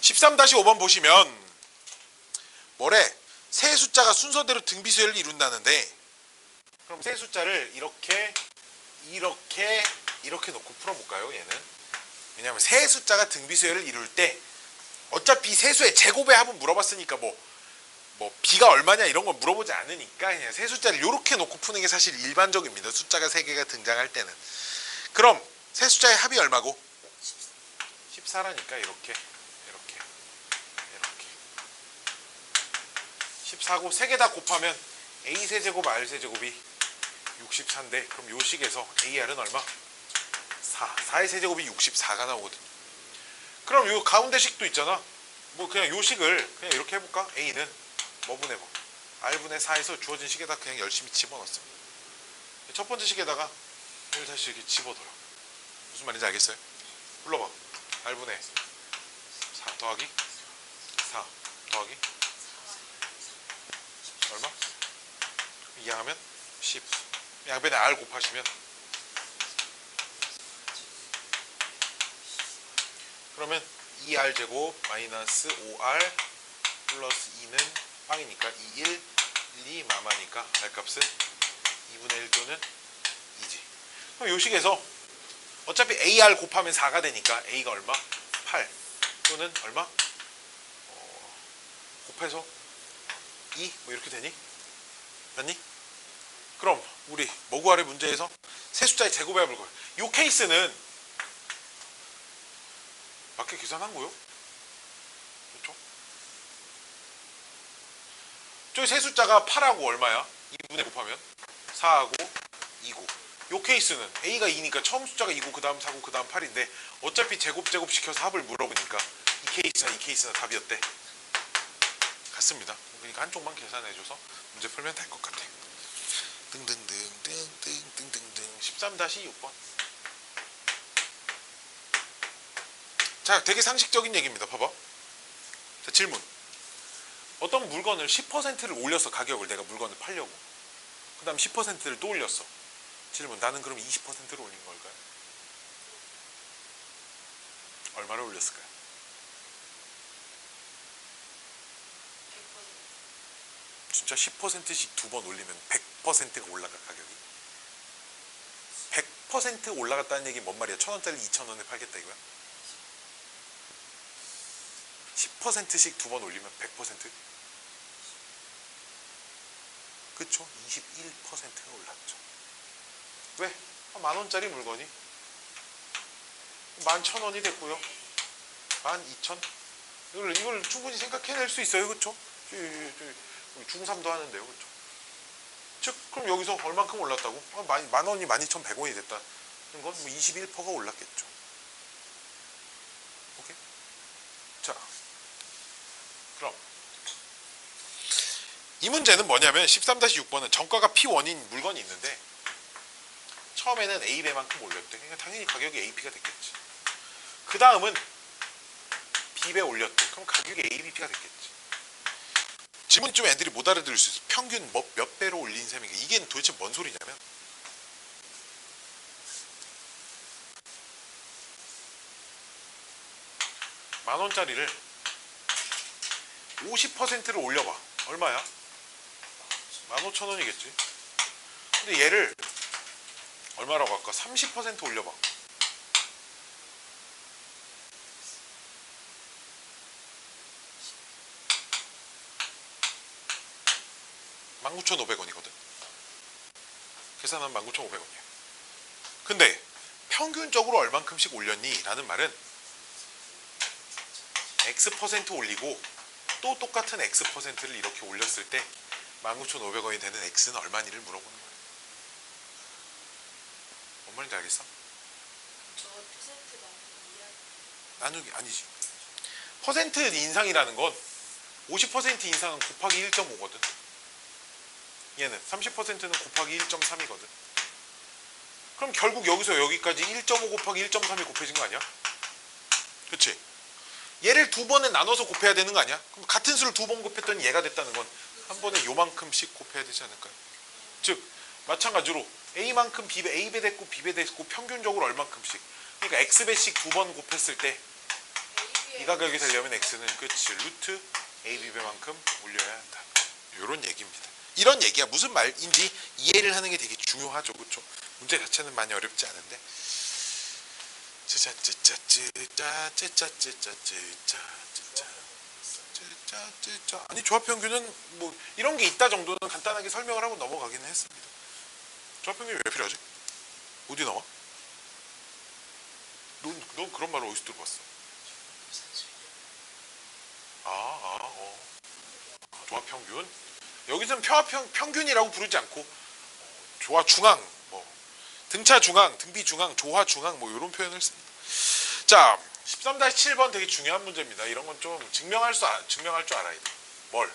13-5번 보시면 뭐래? 세 숫자가 순서대로 등비수열을 이룬다는데, 그럼 세 숫자를 이렇게 놓고 풀어볼까요? 얘는 왜냐하면 세 숫자가 등비수열을 이룰 때 어차피 세수의 제곱의 합은 물어봤으니까 뭐 b가 얼마냐 이런 걸 물어보지 않으니까 그냥 세 숫자를 이렇게 놓고 푸는 게 사실 일반적입니다. 숫자가 세 개가 등장할 때는. 그럼 세 숫자의 합이 얼마고? 14라니까 이렇게 14고 세 개 다 곱하면 a 세제곱 r 세제곱이 64인데, 그럼 요 식에서 ar은 얼마? 4의 세제곱이 64가 나오거든. 그럼 요 가운데 식도 있잖아. 뭐 그냥 요 식을 그냥 이렇게 해볼까? a는 뭐분의 뭐 r분의 4에서 주어진 식에다 그냥 열심히 집어넣습니다. 첫 번째 식에다가 이걸 다시 이렇게 집어넣어요. 무슨 말인지 알겠어요? 불러봐. r분의 4 더하기 4 더하기 얼마? 이항하면 10. 양변에 r 곱하시면 그러면 2r 제곱 마이너스 5r 플러스 2는 빵이니까 2, 1, 2 마마니까 r 값은 2분의 1 또는 2지. 그럼 요 식에서 어차피 AR 곱하면 4가 되니까 A가 얼마? 8 또는 얼마? 곱해서 2 뭐 이렇게 되니? 맞니? 그럼 우리 뭐 구하래 문제에서 세 숫자의 제곱의 합을 구해. 요 케이스는 맞게 계산한 거요? 그렇죠? 저기 세 숫자가 8하고 얼마야? 2분의 곱하면 4하고 2고, 요 케이스는 A가 2니까 처음 숫자가 2고 그 다음 4고 그 다음 8인데 어차피 제곱 시켜서 합을 물어보니까 이 케이스나 답이었대. 같습니다. 그러니까 한쪽만 계산해줘서 문제 풀면 될 것 같아. 등등등등등등등등 13-6번. 자, 되게 상식적인 얘기입니다. 봐봐. 자, 질문. 어떤 물건을 10%를 올렸어. 가격을 내가 물건을 팔려고. 그 다음 10%를 또 올렸어. 질문. 나는 그럼 20%를 올린 걸까요? 얼마를 올렸을까요? 100%. 진짜 10%씩 두 번 올리면 100%가 올라가 가격이. 100% 올라갔다는 얘기 뭔 말이야? 1,000원짜리 2,000원에 팔겠다 이거야? 10%씩 두 번 올리면 100%? 그쵸? 21%가 올랐죠. 왜? 10,000원짜리 물건이 11,000원이 됐고요. 12,000? 이걸 충분히 생각해낼 수 있어요. 그쵸? 중3도 하는데요. 그쵸? 즉, 그럼 여기서 얼만큼 올랐다고? 10,000원이 12,100원이 됐다는 건 뭐 21%가 올랐겠죠. 오케이? 자, 그럼 이 문제는 뭐냐면 13-6번은 정가가 P1인 물건이 있는데 처음에는 A배만큼 올렸대. 그러니까 당연히 가격이 AP가 됐겠지. 그 다음은 B배 올렸대. 그럼 가격이 ABP가 됐겠지. 질문 좀 애들이 못 알아들을 수 있어. 평균 몇 배로 올린 셈인가. 이게 도대체 뭔 소리냐면 만원짜리를 50%를 올려봐. 얼마야? 15,000원이겠지. 근데 얘를 얼마라고 할까? 30% 올려봐. $19,500원이거든. 계산하면 19,500원이야. 근데 평균적으로 얼만큼씩 올렸니? 라는 말은 X% 올리고 또 똑같은 X%를 이렇게 올렸을 때 19,500원이 되는 X는 얼마니를 물어보는 거야. 뭔 말인지 알겠어? 저 퍼센트 나누기 이하. 나누기 아니지. 퍼센트 인상이라는 건 50% 인상은 곱하기 1.5거든. 얘는 30%는 곱하기 1.3이거든. 그럼 결국 여기서 여기까지 1.5 곱하기 1.3이 곱해진 거 아니야? 그치? 얘를 두 번에 나눠서 곱해야 되는 거 아니야? 그럼 같은 수를 두 번 곱했더니 얘가 됐다는 건 한 번에 요만큼씩 곱해야 되지 않을까요? 즉 마찬가지로 A만큼 A배 됐고 B배 됐고 평균적으로 얼만큼씩, 그러니까 X배씩 두 번 곱했을 때 이 가격이 되려면 X는 그치 루트 AB배만큼 올려야 한다. 이런 얘기입니다. 이런 얘기야. 무슨 말인지 이해를 하는 게 되게 중요하죠. 그렇죠? 문제 자체는 많이 어렵지 않은데. 아니 조합평균은 뭐 이런 게 있다 정도는 간단하게 설명을 하고 넘어가기는 했습니다. 조합평균이 왜 필요하지? 어디 나와? 넌 그런 말을 어디서 들어봤어? 조합평균. 여기서는 평균이라고 부르지 않고 조화중앙, 뭐 등차중앙, 등비중앙, 조화중앙 뭐 이런 표현을 씁니다. 자, 13-7번 되게 중요한 문제입니다. 이런 건 좀 증명할 줄 알아야 돼. 뭘?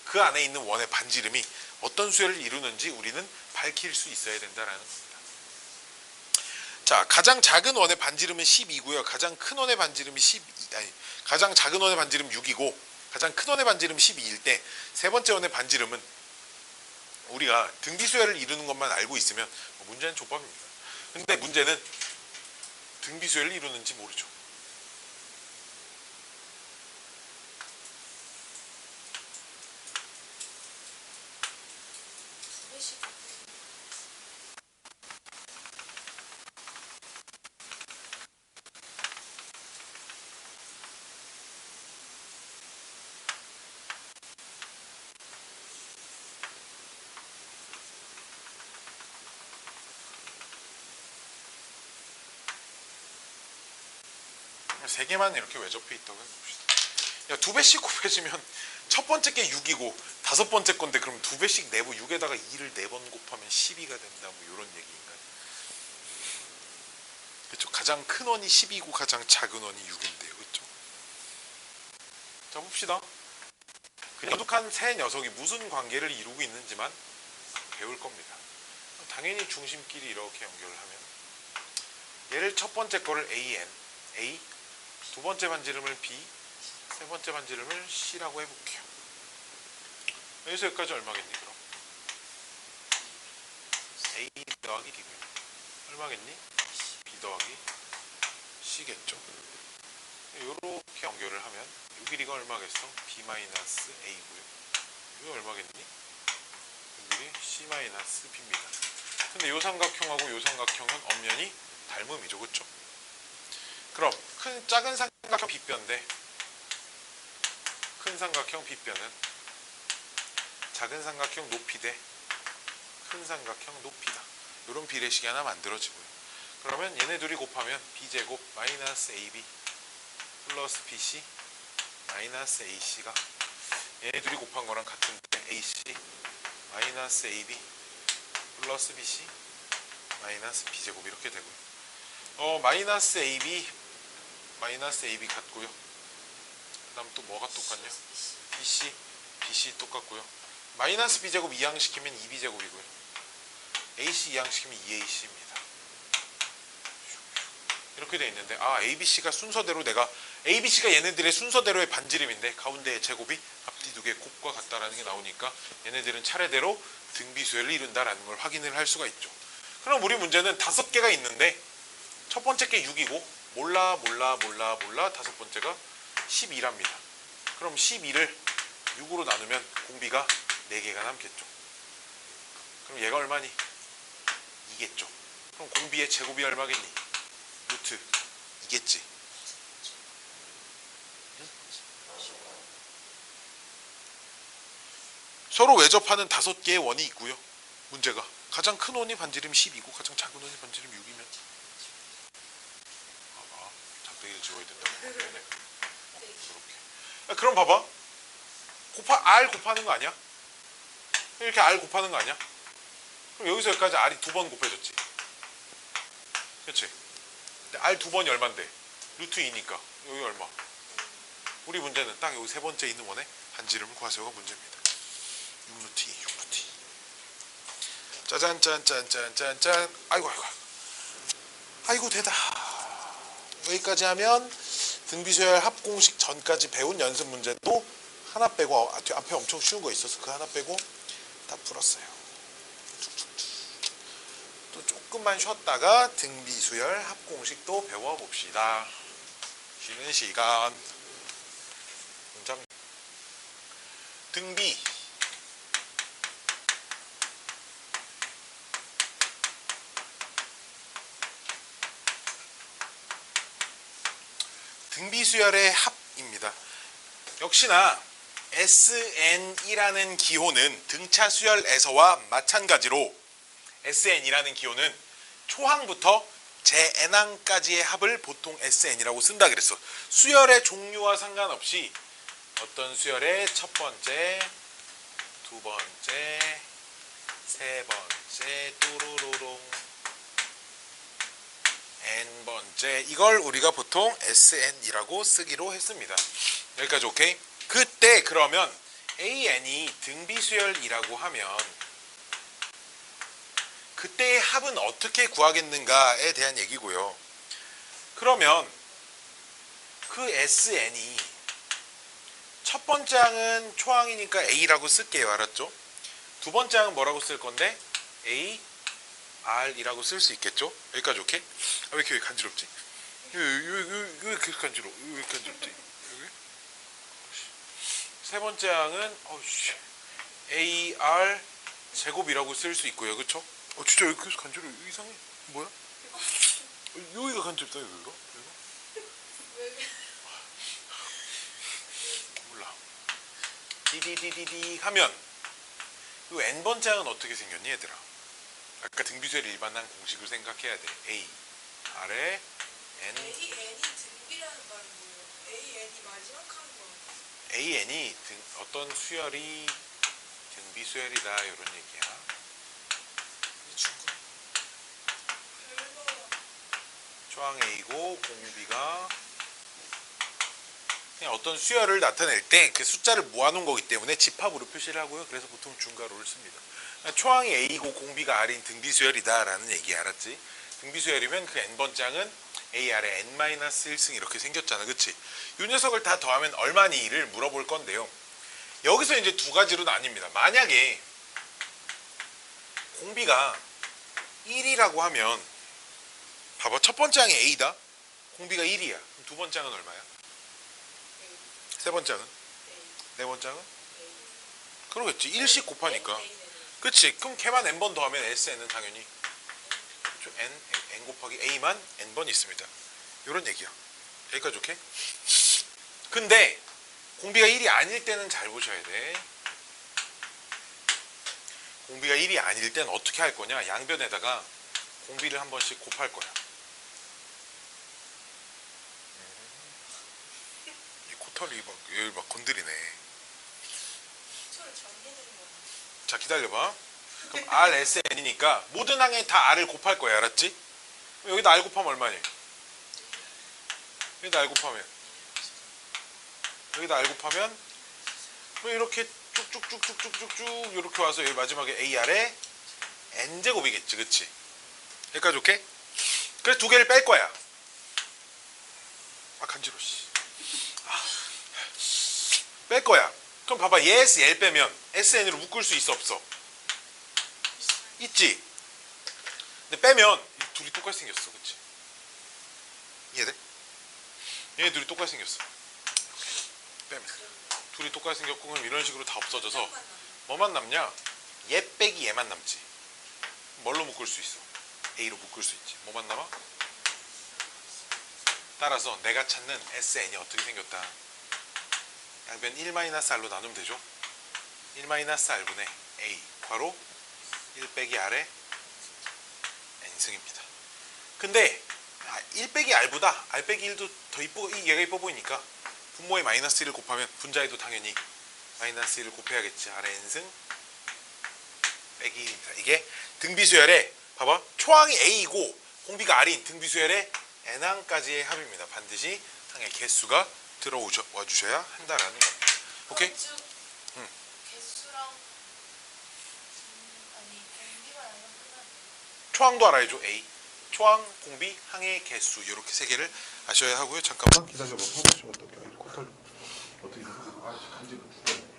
그 안에 있는 원의 반지름이 어떤 수열을 이루는지 우리는 밝힐 수 있어야 된다라는 겁니다. 자, 가장 작은 원의 반지름은 12고요. 가장 큰 원의 반지름이 가장 작은 원의 반지름 6이고 가장 큰 원의 반지름 12일 때 세 번째 원의 반지름은 우리가 등비수열을 이루는 것만 알고 있으면 문제는 족밥입니다. 근데 문제는 등비수열을 이루는지 모르죠. 세 개만 이렇게 왜 접해 있다고 해봅시다. 야, 두 배씩 곱해지면 첫 번째 게 6이고 다섯 번째 건데 그럼 두 배씩 내고 6에다가 2를 4번 곱하면 12가 된다 뭐 이런 얘기인가요? 그렇죠. 가장 큰 원이 10이고 가장 작은 원이 6인데요. 그렇죠? 자, 봅시다. 그냥 독한 세 녀석이 무슨 관계를 이루고 있는지만 배울 겁니다. 당연히 중심끼리 이렇게 연결을 하면 얘를 첫 번째 거를 A 두 번째 반지름을 B, 세 번째 반지름을 C라고 해볼게요. 여기서 여기까지 얼마겠니 그럼? A 더하기 B고요. 얼마겠니? B 더하기 C겠죠. 이렇게 연결을 하면 이 길이가 얼마겠어? B 마이너스 A고요. 이게 얼마겠니? 이 길이 C 마이너스 B입니다. 근데 이 삼각형하고 이 삼각형은 엄연히 닮음이죠. 그렇죠? 그럼 작은 삼각형 빗변인데 큰 삼각형 빗변은 작은 삼각형 높이 대 큰 삼각형 높이다. 이런 비례식이 하나 만들어지고요. 그러면 얘네 둘이 곱하면 b제곱 마이너스 ab 플러스 bc 마이너스 ac가 얘네 둘이 곱한 거랑 같은데 ac 마이너스 ab 플러스 bc 마이너스 b제곱 이렇게 되고요. 마이너스 ab 같고요. 그 다음 또 뭐가 똑같냐? bc 똑같고요. 마이너스 b제곱 이항시키면 2b제곱이고요. ac 이항시키면 2ac입니다. 이렇게 돼 있는데 abc가 순서대로 abc가 얘네들의 순서대로의 반지름인데 가운데의 제곱이 앞뒤 두 개 곱과 같다라는 게 나오니까 얘네들은 차례대로 등비수열을 이룬다라는 걸 확인을 할 수가 있죠. 그럼 우리 문제는 5개가 있는데 첫 번째 게 6이고 몰라 다섯 번째가 12랍니다. 그럼 12를 6으로 나누면 공비가 4개가 남겠죠. 그럼 얘가 얼마니? 2겠죠. 그럼 공비의 제곱이 얼마겠니? 루트 2겠지. 응? 서로 외접하는 5개의 원이 있고요. 문제가 가장 큰 원이 반지름 10이고 가장 작은 원이 반지름 6이면 작대기를 지워야 된다고. 네네. 이렇게. 그럼 봐봐. R 곱하는 거 아니야? 이렇게 R 곱하는 거 아니야? 그럼 여기서 여기까지 R이 2번 곱해졌지. 그렇지? R 2번이 얼만데? 루트 2니까 여기 얼마? 우리 문제는 딱 여기 세 번째 있는 원의 반지름 구하세요가 문제입니다. 6루트. 짜잔. 아이고 되다. 여기까지 하면 등비수열 합공식 전까지 배운 연습 문제도 하나 빼고 앞에 엄청 쉬운 거 있어서 그 하나 빼고 다 풀었어요. 또 조금만 쉬었다가 등비수열 합공식도 배워봅시다. 쉬는 시간. 문장. 등비. 등비수열의 합입니다. 역시나 SN이라는 기호는 등차 수열에서와 마찬가지로 SN이라는 기호는 초항부터 재N항까지의 합을 보통 SN이라고 쓴다 그랬어. 수열의 종류와 상관없이 어떤 수열의 첫 번째, 두 번째, 세 번째, 또로로롱, n번째, 이걸 우리가 보통 SN이라고 쓰기로 했습니다. 여기까지 오케이? 그때 그러면 AN이 등비수열이라고 하면 그때의 합은 어떻게 구하겠는가에 대한 얘기고요. 그러면 그 SN이 첫 번째 항은 초항이니까 A라고 쓸게요. 알았죠? 두 번째 항은 뭐라고 쓸 건데? A, R이라고 쓸 수 있겠죠? 여기까지 오케이? 왜 이렇게 간지럽지? 왜 이렇게 간지러워? 왜 이렇게 간지럽지? 여기? 세 번째 항은 AR 제곱이라고 쓸 수 있고요. 그쵸? 진짜 여기서 간지러워. 이상해. 뭐야? 여기가 간지럽다. 여기가? 몰라. 디디디디디 하면 이 n번째 항은 어떻게 생겼니 얘들아? 아까 등비수열 일반항 공식을 생각해야 돼. A 아래 N. AN이 등비라는 말은 뭐예요? AN이 마지막 하는 거. AN이 어떤 수열이 등비수열이다 이런 얘기야. 초항 A고 공비가 그냥 어떤 수열을 나타낼 때 그 숫자를 모아놓은 거기 때문에 집합으로 표시를 하고요. 그래서 보통 중괄호를 씁니다. 초항이 A고 공비가 R인 등비수열이다 라는 얘기 알았지? 등비수열이면 그 n번째 항은 A 아래 n-1승 이렇게 생겼잖아. 그치? 이 녀석을 다 더하면 얼마니를 물어볼 건데요. 여기서 이제 두 가지로 나뉩니다. 만약에 공비가 1이라고 하면 봐봐. 첫 번째 항이 A다. 공비가 1이야. 그럼 두 번째 항은 얼마야? 세 번째 항은? 네 번째 항은? 그러겠지. 1씩 곱하니까. 그치? 그럼 걔만 n번 더하면 SN은 당연히 n 곱하기 A만 n번 있습니다. 이런 얘기야. 여기까지 오케이? 근데 공비가 1이 아닐 때는 잘 보셔야 돼. 공비가 1이 아닐 때는 어떻게 할 거냐? 양변에다가 공비를 한 번씩 곱할 거야. 이 코털이 여기 막 건드리네. 자, 기다려봐. 그럼 R, S, N이니까 모든 항에 다 R을 곱할 거야. 알았지? 여기다 R 곱하면 얼마니? 여기다 R 곱하면 뭐 이렇게 쭉쭉쭉쭉쭉쭉 이렇게 와서 여기 마지막에 AR에 N제곱이겠지. 그치? 여기까지 오케이? 그래서 두 개를 뺄 거야. 간지러워. 뺄 거야. 그럼 봐봐. 얘에서 얘를 빼면 SN으로 묶을 수 있어 없어? 있지? 근데 빼면 둘이 똑같이 생겼어. 그치? 이해돼? 얘네 둘이 똑같이 생겼어. 빼면 둘이 똑같이 생겼고 그럼 이런 식으로 다 없어져서 뭐만 남냐? 얘 빼기 얘만 남지. 뭘로 묶을 수 있어? A로 묶을 수 있지. 뭐만 남아? 따라서 내가 찾는 SN이 어떻게 생겼다? 양변 1-R로 나누면 되죠? 1-R분의 A 괄호 1 빼기 R의 N승입니다. 근데 1 빼기 R보다 R 빼기 1도 더 얘가 이뻐 보이니까 분모에 마이너스 1을 곱하면 분자에도 당연히 마이너스 1을 곱해야겠지. R의 N승 빼기 1입니다. 이게 등비수열의 봐봐. 초항이 A이고 공비가 R인 등비수열의 N항까지의 합입니다. 반드시 항의 개수가 와 주셔야 한다라는 겁니다. 오케이? 즉 응. 개수랑 아니 공기만 알면 끝나네. 초항도 알아야죠. A. 초항, 공비, 항의 개수 이렇게 세 개를 아셔야 하고요. 잠깐만 기다려봐. 화장실 어떻게? 코털 어떻게? 아, 간지러 죽겠네.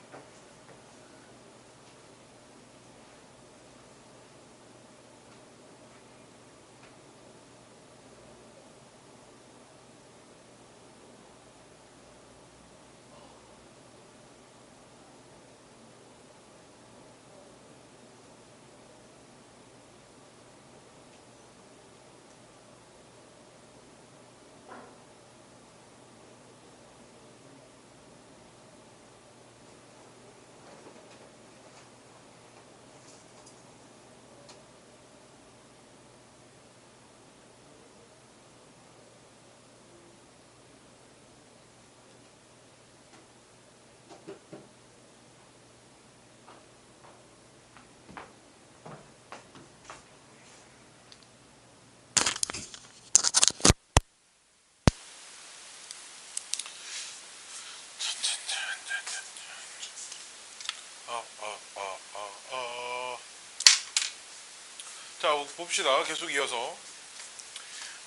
자, 봅시다. 계속 이어서.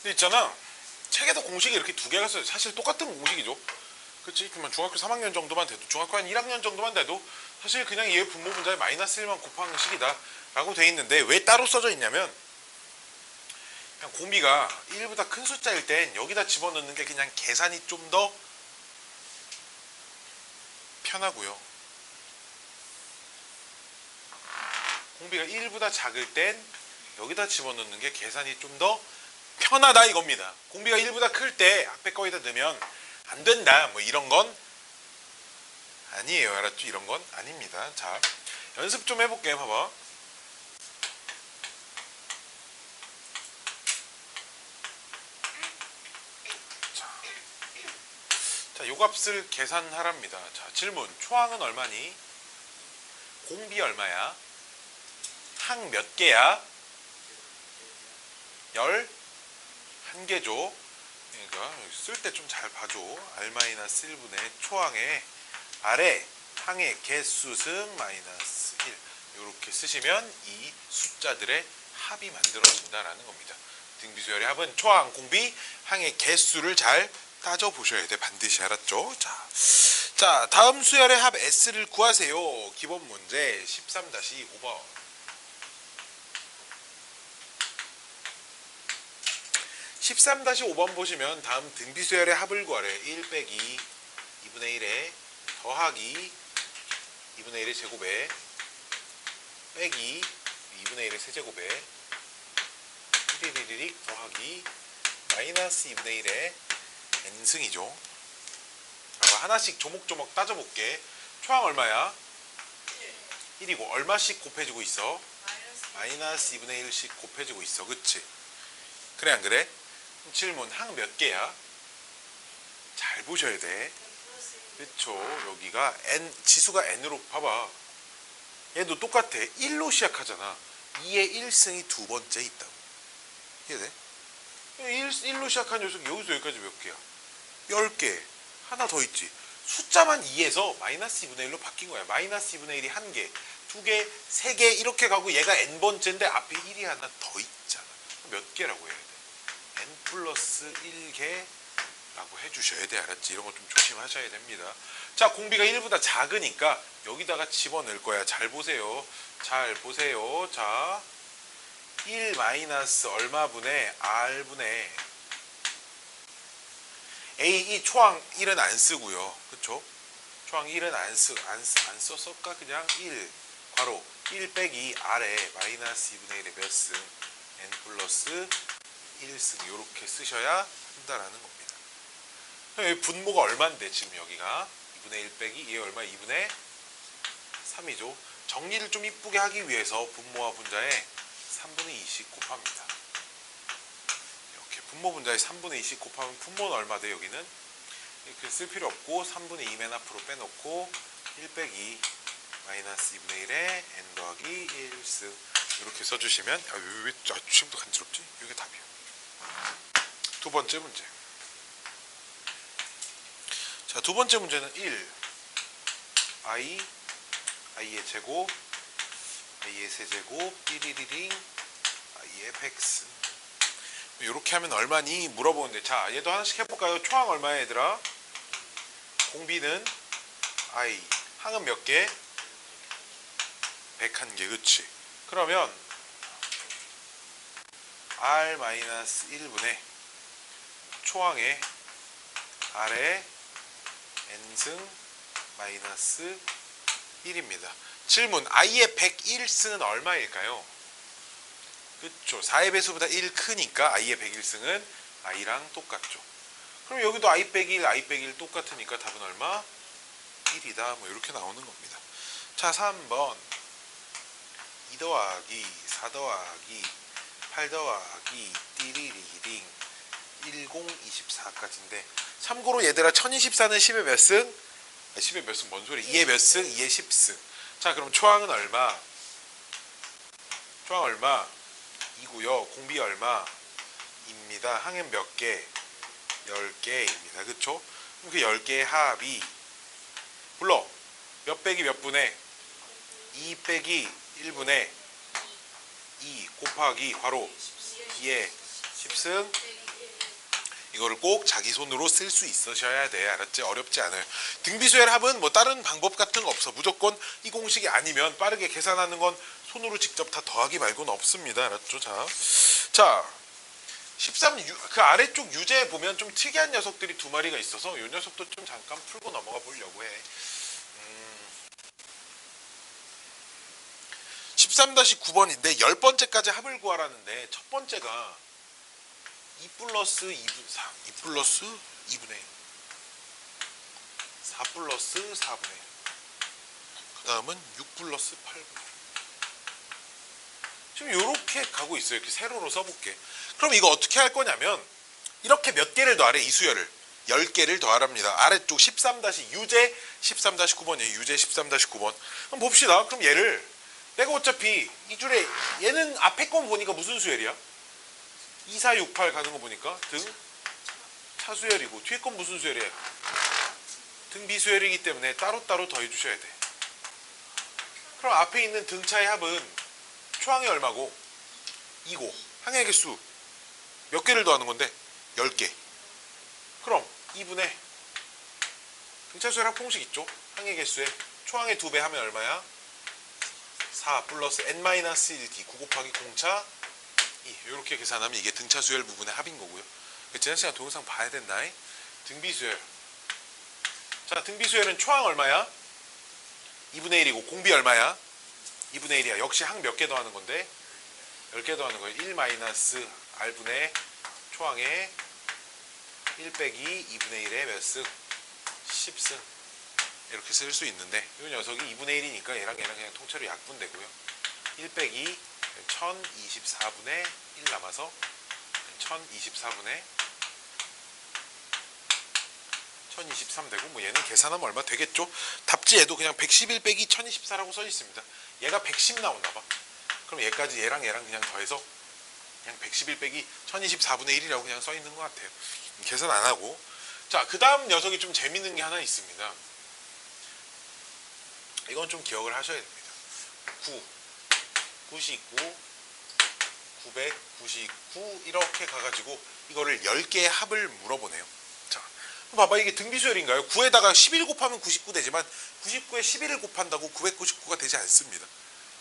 근데 있잖아. 책에도 공식이 이렇게 두 개가 써요. 사실 똑같은 공식이죠. 그치? 그러면 중학교 3학년 정도만 돼도, 중학교 한 1학년 정도만 돼도 사실 그냥 얘 분모 분자에 마이너스 1만 곱하는 식이다 라고 돼 있는데, 왜 따로 써져 있냐면, 그냥 공비가 1보다 큰 숫자일 땐 여기다 집어넣는 게 그냥 계산이 좀 더 편하고요. 공비가 1보다 작을 땐 여기다 집어넣는 게 계산이 좀 더 편하다 이겁니다. 공비가 1보다 클 때 앞에 거기다 넣으면 안 된다 뭐 이런 건 아니에요. 알았죠? 이런 건 아닙니다. 자, 연습 좀 해볼게요. 봐봐. 자, 요 값을 계산하랍니다. 자, 질문. 초항은 얼마니? 공비 얼마야? 항 몇 개야? 11개죠. 그러니까 쓸 때 좀 잘 봐줘. R-1분의 초항의 아래 항의 개수승 마이너스 1 이렇게 쓰시면 이 숫자들의 합이 만들어진다라는 겁니다. 등비수열의 합은 초항, 공비, 항의 개수를 잘 따져보셔야 돼. 반드시 알았죠? 자, 다음 수열의 합 S를 구하세요. 기본 문제 13-5번. 13-5번 보시면 다음 등비수열의 합을 구하래. 1 빼기 2분의 1에 더하기 2분의 1의 제곱에 빼기 2분의 1의 세제곱에 1 더하기 마이너스 2분의 1의 n승이죠. 하나씩 조목조목 따져볼게. 초항 얼마야? 1이고 얼마씩 곱해지고 있어? 마이너스 2분의 1씩 곱해지고 있어. 그치? 그래 안 그래? 질문. 항 몇 개야? 잘 보셔야 돼. 그쵸? 여기가 n, 지수가 n으로 봐봐. 얘도 똑같아. 1로 시작하잖아. 2의 1승이 두 번째 있다고. 이해돼? 1로 시작한 녀석이 여기서 여기까지 몇 개야? 10개. 하나 더 있지. 숫자만 2에서 마이너스 2분의 1로 바뀐 거야. 마이너스 2분의 1이 1개, 2개, 3개 이렇게 가고 얘가 n번째인데 앞에 1이 하나 더 있잖아. 몇 개라고 해야 돼? n 플러스 1개라고 해주셔야 돼. 알았지? 이런 거 좀 조심하셔야 됩니다. 자, 공비가 1보다 작으니까 여기다가 집어넣을 거야. 잘 보세요. 잘 보세요. 자, 1 마이너스 얼마분의 r분의 A, 이 초항 1은 안 쓰고요. 그쵸? 초항 1은 안 썼을까? 그냥 1, 괄호 1 빼기 R에 마이너스 2분의 1의 몇 승? N 플러스 1승 이렇게 쓰셔야 한다라는 겁니다. 여기 분모가 얼만데 지금 여기가 2분의 1 빼기 얘 얼마? 2분의 3이죠. 정리를 좀 이쁘게 하기 위해서 분모와 분자에 3분의 2씩 곱합니다. 이렇게 분모 분자에 3분의 2씩 곱하면 분모는 얼마 돼? 여기는 이렇게 쓸 필요 없고 3분의 2맨 앞으로 빼놓고 1 빼기 마이너스 2분의 1에 n 더하기 1승 이렇게 써주시면 왜 지금도 간지럽지? 이게 답이야. 두 번째 문제. 자, 자, 두 번째 문제는 1 i의 제곱 i의 세제곱 띠리리링 i의 백승. 이렇게 하면 얼마니 물어보는데, 자 얘도 하나씩 해볼까요? 초항 얼마야 얘들아? 공비는 i, 항은 몇 개? 101개. 그치? 그러면 r-1분의 초항의 r의 n승 마이너스 1입니다. 질문, i의 101승은 얼마일까요? 그쵸, 4의 배수보다 1 크니까 i의 101승은 i랑 똑같죠. 그럼 여기도 i 빼기 1, i 빼기 1 똑같으니까 답은 얼마? 1이다. 뭐 이렇게 나오는 겁니다. 자, 3번 2 더하기 4 더하기 8 더하기 띠리리링 1024까지인데, 참고로 얘들아 1024는 10의 몇 승? 10의 몇 승? 뭔 소리? 2의 몇 승? 2의 10승. 자, 그럼 초항은 얼마? 초항 얼마? 2고요. 공비 얼마? 입니다. 항은 몇 개? 10개입니다. 그쵸? 그럼 그 10개의 합이 불러. 몇 빼기 몇 분의? 2 빼기 1분의 2 곱하기 괄호 2의 10승. 이거를 꼭 자기 손으로 쓸 수 있으셔야 돼. 알았지? 어렵지 않아요. 등비수열 합은 뭐 다른 방법 같은 거 없어. 무조건 이 공식이 아니면 빠르게 계산하는 건 손으로 직접 다 더하기 말고는 없습니다. 알았죠? 자 13, 그 아래쪽 유제에 보면 좀 특이한 녀석들이 두 마리가 있어서 이 녀석도 좀 잠깐 풀고 넘어가 보려고 해. 13-9번인데 10번째까지 합을 구하라는데, 첫 번째가 2 플러스 2분 3, 2 플러스 2분의 4 플러스 4분의 그 다음은 6 플러스 8분의. 지금 이렇게 가고 있어요. 이렇게 세로로 써볼게. 그럼 이거 어떻게 할 거냐면, 이렇게 몇 개를 더하래? 이 수열을 10개를 더하랍니다. 아래쪽 13-유제 13-9번이에요. 유제 13-9번. 그럼 봅시다. 그럼 얘를 내가 어차피 이 줄에 얘는 앞에 건 보니까 무슨 수열이야? 2, 4, 6, 8 가는 거 보니까 등 차수열이고, 뒤에 건 무슨 수열이야? 등 비수열이기 때문에 따로따로 더해 주셔야 돼. 그럼 앞에 있는 등차의 합은 초항이 얼마고? 2고, 항의 개수 몇 개를 더하는 건데? 10개. 그럼 2분의 등차수열 합공식 있죠? 항의 개수에 초항의 2배 하면 얼마야? 4 플러스 n-1d 9 곱하기 공차 2. 이렇게 계산하면 이게 등차수열 부분의 합인 거고요. 지난 시간 동영상 봐야 된다. 등비수열. 자, 등비수열은 초항 얼마야? 2분의 1이고 공비 얼마야? 2분의 1이야. 역시 항 몇 개 더하는 건데? 10개 더하는 거예요. 1 마이너스 r분의 초항에 1 빼기 2분의 1의 몇 승? 10승. 이렇게 쓸 수 있는데, 이 녀석이 2분의 1이니까 얘랑 그냥 통째로 약분되고요. 1 빼기 1024분의 1 남아서 1024분의 1023 되고, 뭐 얘는 계산하면 얼마 되겠죠? 답지에도 그냥 111 빼기 1024라고 써 있습니다. 얘가 110 나오나 봐. 그럼 얘까지 얘랑 그냥 더해서 그냥 111 빼기 1024분의 1이라고 그냥 써 있는 것 같아요. 계산 안 하고. 자, 그 다음 녀석이 좀 재밌는 게 하나 있습니다. 이건 좀 기억을 하셔야 됩니다. 9, 99, 999 이렇게 가가지고 이거를 10개의 합을 물어보네요. 자, 봐봐. 이게 등비수열인가요? 9에다가 11 곱하면 99 되지만 99에 11을 곱한다고 999가 되지 않습니다.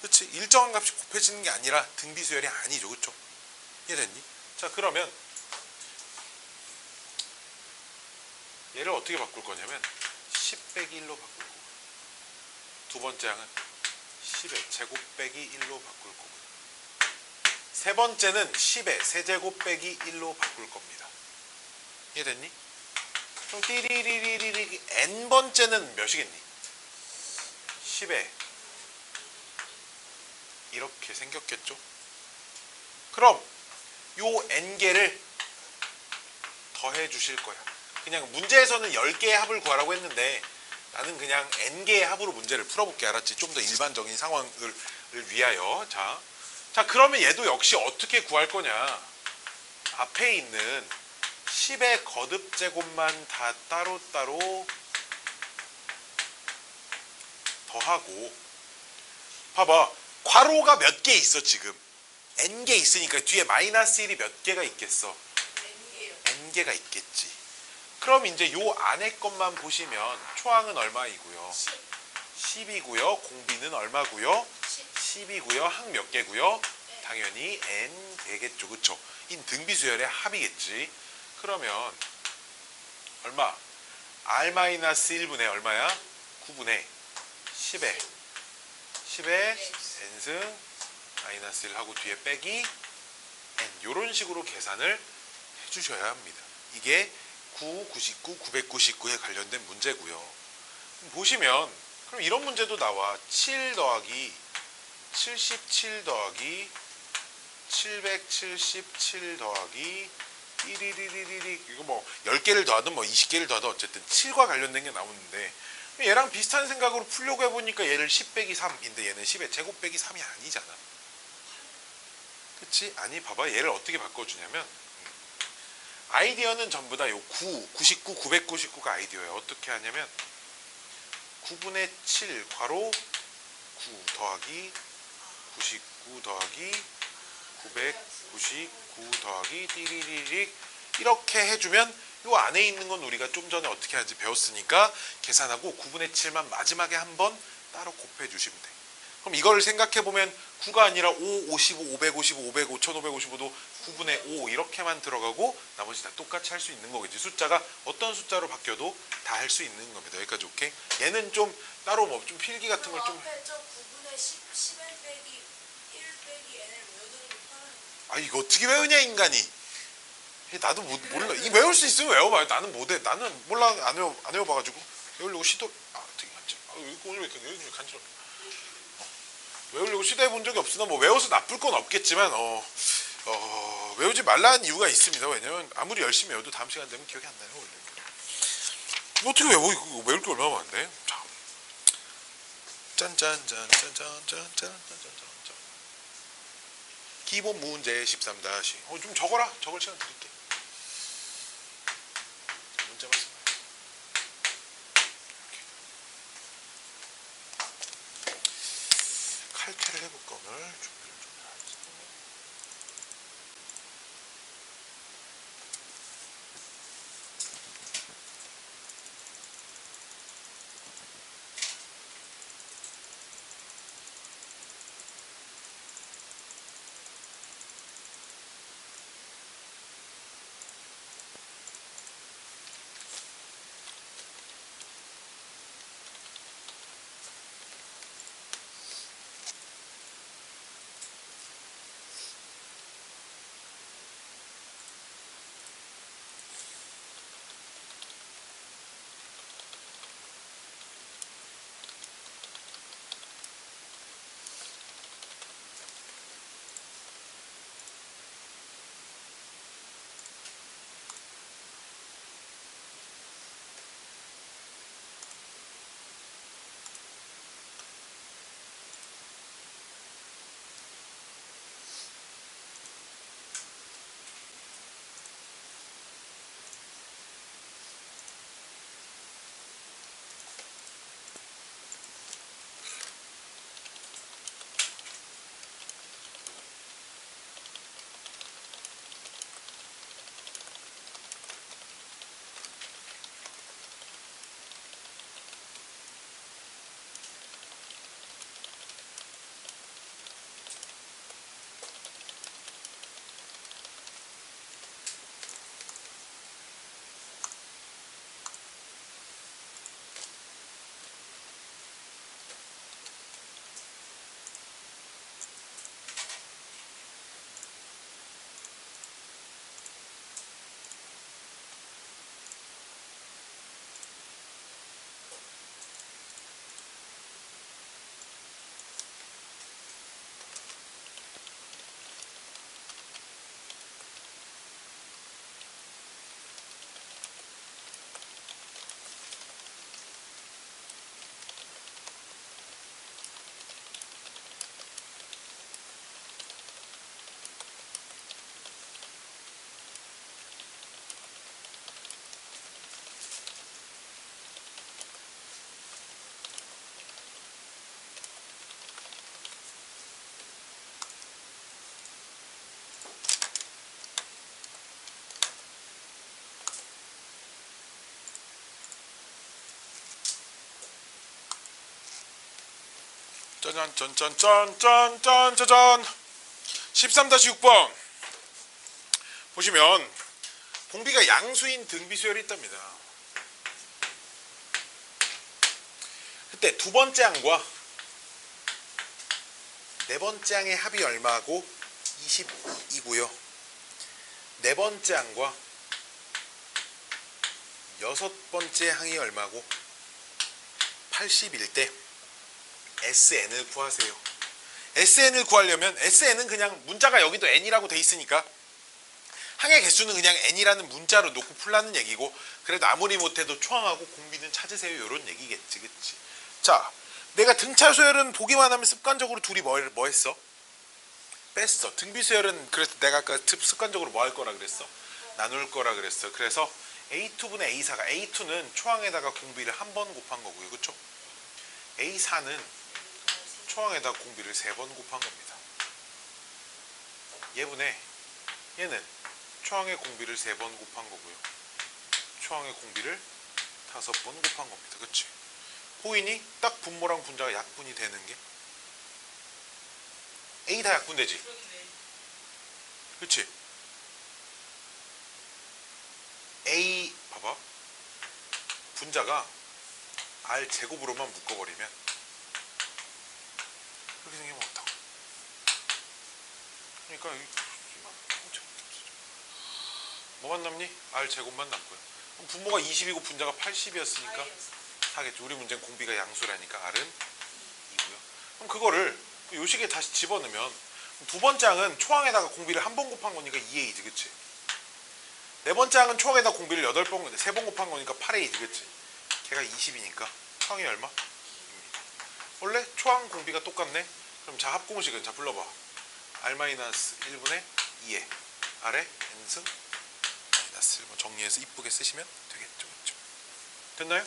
그렇지? 일정한 값이 곱해지는 게 아니라 등비수열이 아니죠. 그렇죠? 이해됐니? 자, 그러면 얘를 어떻게 바꿀 거냐면 10 빼기 1로 바꿀 거고, 두 번째 항은 10의 제곱 빼기 1로 바꿀 거고요. 세 번째는 10의 세제곱 빼기 1로 바꿀 겁니다. 이해됐니? 그럼 띠리리리리리 n번째는 몇이겠니? 10의 이렇게 생겼겠죠? 그럼 요 n개를 더해 주실 거야. 그냥 문제에서는 10개의 합을 구하라고 했는데 나는 그냥 n개의 합으로 문제를 풀어볼게. 알았지? 좀 더 일반적인 상황을 위하여. 자, 그러면 얘도 역시 어떻게 구할 거냐? 앞에 있는 10의 거듭 제곱만 다 따로따로 더하고 봐봐. 괄호가 몇 개 있어 지금. n개 있으니까 뒤에 마이너스 1이 몇 개가 있겠어? N개요. n개가 있겠지. 그럼 이제 요 안에 것만 보시면 초항은 얼마이고요? 10이고요. 공비는 얼마고요? 10이고요. 항 몇 개고요? 당연히 n 되겠죠. 그쵸? 이 등비수열의 합이겠지. 그러면 얼마? r-1분의 얼마야? 9분의 10에 10에 n승 마이너스 1 하고 뒤에 빼기 n 요런 식으로 계산을 해주셔야 합니다. 이게 9, 99, 999에 관련된 문제고요. 보시면 그럼 이런 문제도 나와. 7 더하기 77 더하기 777 더하기 11111 이거 뭐 10개를 더하든 뭐 20개를 더하든 어쨌든 7과 관련된 게 나오는데 얘랑 비슷한 생각으로 풀려고 해보니까 얘를 10 빼기 3인데 얘는 10의 제곱 빼기 3이 아니잖아. 그치? 아니 봐봐 얘를 어떻게 바꿔주냐면 아이디어는 전부 다 요 9, 99, 999가 아이디어예요. 어떻게 하냐면 9분의 7 괄호 9 더하기 99 더하기 999 더하기 띠리리릭 이렇게 해주면 요 안에 있는 건 우리가 좀 전에 어떻게 하는지 배웠으니까 계산하고 9분의 7만 마지막에 한번 따로 곱해주시면 돼. 그럼 이걸 생각해보면 9가 아니라 5, 55, 555, 505, 1555도 9분의 5 이렇게만 들어가고 나머지 다 똑같이 할 수 있는 거겠지. 숫자가 어떤 숫자로 바뀌어도 다 할 수 있는 겁니다. 여기까지 오케이? 얘는 좀 따로 뭐 좀 필기 같은 걸 좀 앞에 저 9분의 10n 빼기 1 빼기 n을 외워두는 게 편해요. 아 이거 어떻게 외우냐 인간이. 나도 몰라. 이 외울 수 있으면 외워봐요. 나는 못해. 나는 몰라. 안 외워봐가지고 외우려고 시도 되게 간지. 이거 오늘 왜 이렇게 간지러? 외우려고 시도해 본 적이 없으나 뭐 외워서 나쁠 건 없겠지만 외우지 말라는 이유가 있습니다. 왜냐면 아무리 열심히 외워도 다음 시간 되면 기억이 안 나요. 원래. 이거 어떻게 외워? 이거 외울 게 얼마나 많은데? 자, 짠짠짠짠짠짠짠짠짠짠. 기본 문제 13-. 좀 적어라. 적을 시간 드릴게. 문제 맞습니다. 칼퇴를 해볼까 오늘 준비를 좀 해야지. 짠짠짠짠짠짠짠 13-6번 보시면 공비가 양수인 등비수열이 있답니다. 그때 두 번째 항과 네 번째 항의 합이 얼마고 20이고요. 네 번째 항과 여섯 번째 항이 얼마고 80일 때 SN을 구하세요. SN을 구하려면 SN은 그냥 문자가 여기도 N이라고 돼 있으니까 항의 개수는 그냥 N이라는 문자로 놓고 풀라는 얘기고, 그래도 아무리 못해도 초항하고 공비는 찾으세요 이런 얘기겠지. 그치? 자, 내가 등차수열은 보기만 하면 습관적으로 둘이 뭐 했어? 뺐어. 등비수열은 그래서 내가 아까 습관적으로 뭐 할 거라 그랬어? 나눌 거라 그랬어. 그래서 A2분의 A4가 A2는 초항에다가 공비를 한 번 곱한 거고요. 그쵸? A4는 초항에다가 공비를 3번 곱한 겁니다. 얘는 초항의 공비를 3번 곱한 거고요. 초항의 공비를 5번 곱한 겁니다. 그치? 보이니? 딱 분모랑 분자가 약분이 되는 게 A 다 약분되지? 그치? A 봐봐, 분자가 R 제곱으로만 묶어버리면 그렇게 생기면 어떡하고. 그러니까 뭐만 남니? R 제곱만 남고요. 그럼 분모가 20이고 분자가 80이었으니까 4겠죠. 우리 문제는 공비가 양수라니까 R은 2고요. 그럼 그거를 요 식에 다시 집어넣으면 두 번째 항은 초항에다가 공비를 한 번 곱한 거니까 2A지. 그치? 네 번째 항은 초항에다 공비를 3번 곱한 거니까 8A지. 그치? 걔가 20이니까 초항이 얼마? 2입니다. 원래 초항 공비가 똑같네? 그럼 자, 합공식은 자 불러봐. R-1분의 2에 R에 N승 마이너스 1 정리해서 이쁘게 쓰시면 되겠죠. 그렇죠? 됐나요?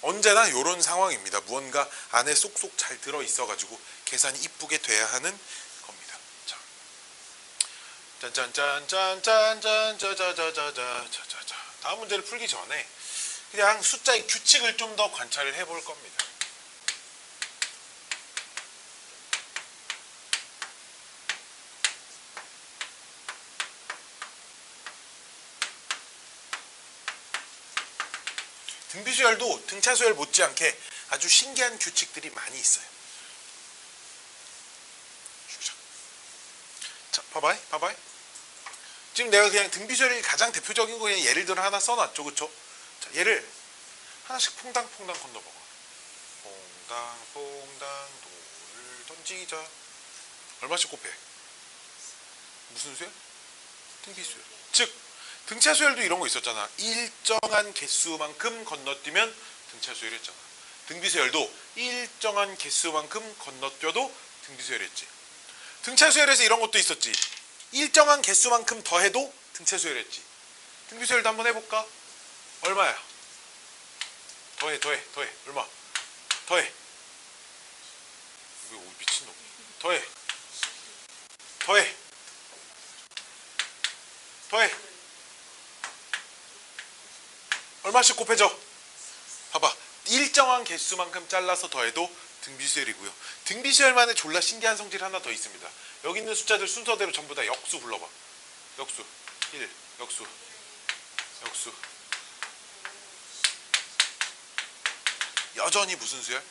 언제나 이런 상황입니다. 무언가 안에 쏙쏙 잘 들어있어가지고 계산이 이쁘게 돼야 하는 겁니다. 자, 짠짠짠짠짠짠짠짜자자자자자자자. 다음 문제를 풀기 전에 그냥 숫자의 규칙을 좀 더 관찰을 해볼 겁니다. 등비수열도 등차수열 못지않게 아주 신기한 규칙들이 많이 있어요. 자, 봐봐요. 지금 내가 그냥 등비수열이 가장 대표적인 거 그냥 예를 들어 하나 써놨죠. 그쵸? 자, 얘를 하나씩 퐁당퐁당 건너봐봐. 퐁당퐁당 돌을 던지자. 얼마씩 곱해? 무슨 수열? 등비수열. 즉 등차수열도 이런 거 있었잖아. 일정한 개수만큼 건너뛰면 등차수열이었잖아. 등비수열도 일정한 개수만큼 건너뛰어도 등비수열이었지. 등차수열에서 이런 것도 있었지. 일정한 개수만큼 더해도 등차수열이었지. 등비수열도 한번 해볼까? 얼마야? 더해. 얼마? 더해. 왜 미친놈. 더해. 얼마씩 곱해져? 봐봐. 일정한 개수만큼 잘라서 더해도 등비수열이고요. 등비수열만의 졸라 신기한 성질 하나 더 있습니다. 여기 있는 숫자들 순서대로 전부 다 역수 불러봐. 역수 1, 역수 여전히 무슨 수열?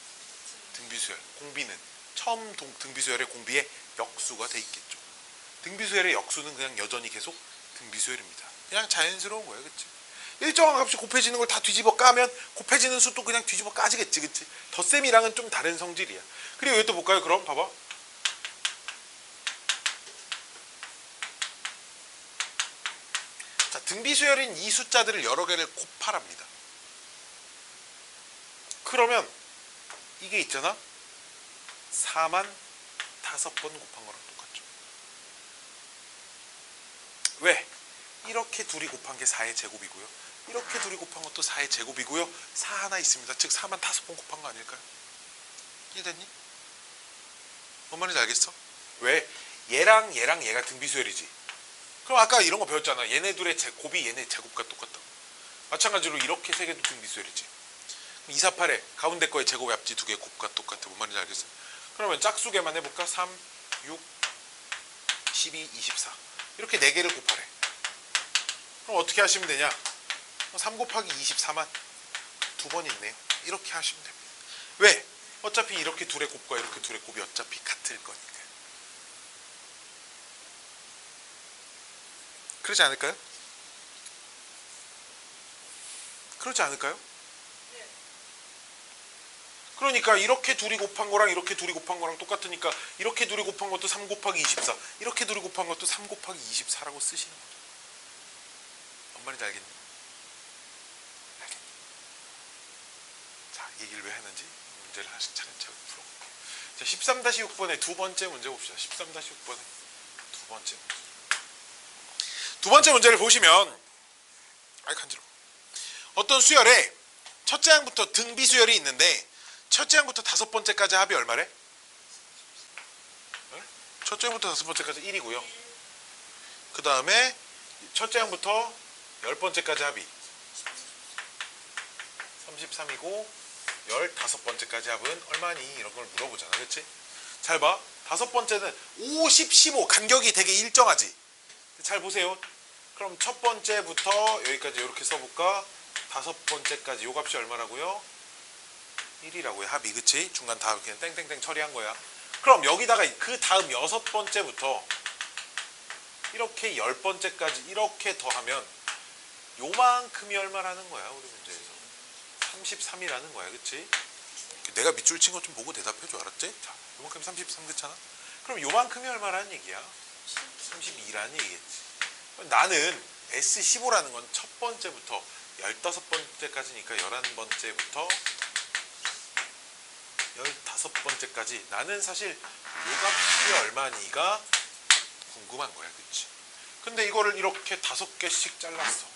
등비수열. 공비는 처음 등비수열의 공비에 역수가 돼 있겠죠. 등비수열의 역수는 그냥 여전히 계속 등비수열입니다. 그냥 자연스러운 거예요. 그치? 일정한 값이 곱해지는 걸 다 뒤집어 까면 곱해지는 수도 그냥 뒤집어 까지겠지. 그치? 덧셈이랑은 좀 다른 성질이야. 그리고 여기 또 볼까요? 그럼 봐봐. 자, 등비수열인 이 숫자들을 여러 개를 곱하랍니다. 그러면 이게 있잖아. 4만 5번 곱한 거랑 똑같죠. 왜? 이렇게 둘이 곱한 게 4의 제곱이고요. 이렇게 둘이 곱한 것도 4의 제곱이고요. 4 하나 있습니다. 즉 4만 5번 곱한 거 아닐까요? 이해됐니? 뭔 말인지 알겠어? 왜? 얘랑 얘가 등비수열이지. 그럼 아까 이런 거 배웠잖아. 얘네 둘의 곱이 얘네 제곱과 똑같다고. 마찬가지로 이렇게 세 개도 등비수열이지. 2, 4, 8에 가운데 거의 제곱의 앞뒤 두 개의 곱과 똑같아. 뭔 말인지 알겠어? 그러면 짝수개만 해볼까? 3, 6, 12, 24 이렇게 4개를 곱하래. 그럼 어떻게 하시면 되냐? 3 곱하기 24만 2번 있네요. 이렇게 하시면 됩니다. 왜? 어차피 이렇게 둘의 곱과 이렇게 둘의 곱이 어차피 같을 거니까. 그러지 않을까요? 그러지 않을까요? 네. 그러니까 이렇게 둘이 곱한 거랑 이렇게 둘이 곱한 거랑 똑같으니까 이렇게 둘이 곱한 것도 3 곱하기 24 이렇게 둘이 곱한 것도 3 곱하기 24라고 쓰시는 거죠. 뭔 말인지 알겠니? 알겠니? 자, 얘기를 왜 하는지 문제를 하나씩 차근차근 풀어볼게요. 자, 13-6번의 두 번째 문제 봅시다. 13-6번의 두 번째 문제. 두 번째 문제를 보시면 간지러워. 어떤 수열에 첫째 항부터 등비수열이 있는데 첫째 항부터 다섯 번째까지 합이 얼마래? 첫째 항부터 다섯 번째까지 1이고요. 그 다음에 첫째 항부터 10번째까지 합이 33이고 15번째까지 합은 얼마니? 이런 걸 물어보잖아. 그렇지? 잘 봐. 다섯 번째는 50, 15 간격이 되게 일정하지. 잘 보세요. 그럼 첫 번째부터 여기까지 이렇게 써볼까? 다섯 번째까지 요 값이 얼마라고요? 1이라고요. 합이. 그치? 중간 다 그냥 땡땡땡 처리한 거야. 그럼 여기다가 그 다음 여섯 번째부터 이렇게 10번째까지 이렇게 더하면 요만큼이 얼마라는 거야. 우리 문제에서 33이라는 거야. 그치? 내가 밑줄 친 것 좀 보고 대답해줘. 알았지? 자, 요만큼이 33 그렇잖아? 그럼 요만큼이 얼마라는 얘기야? 32라는 얘기겠지. 나는 S15라는 건 첫 번째부터 15번째까지니까 11번째부터 15번째까지 나는 사실 요 값이 얼마니가 궁금한 거야. 그치? 근데 이거를 이렇게 5개씩 잘랐어.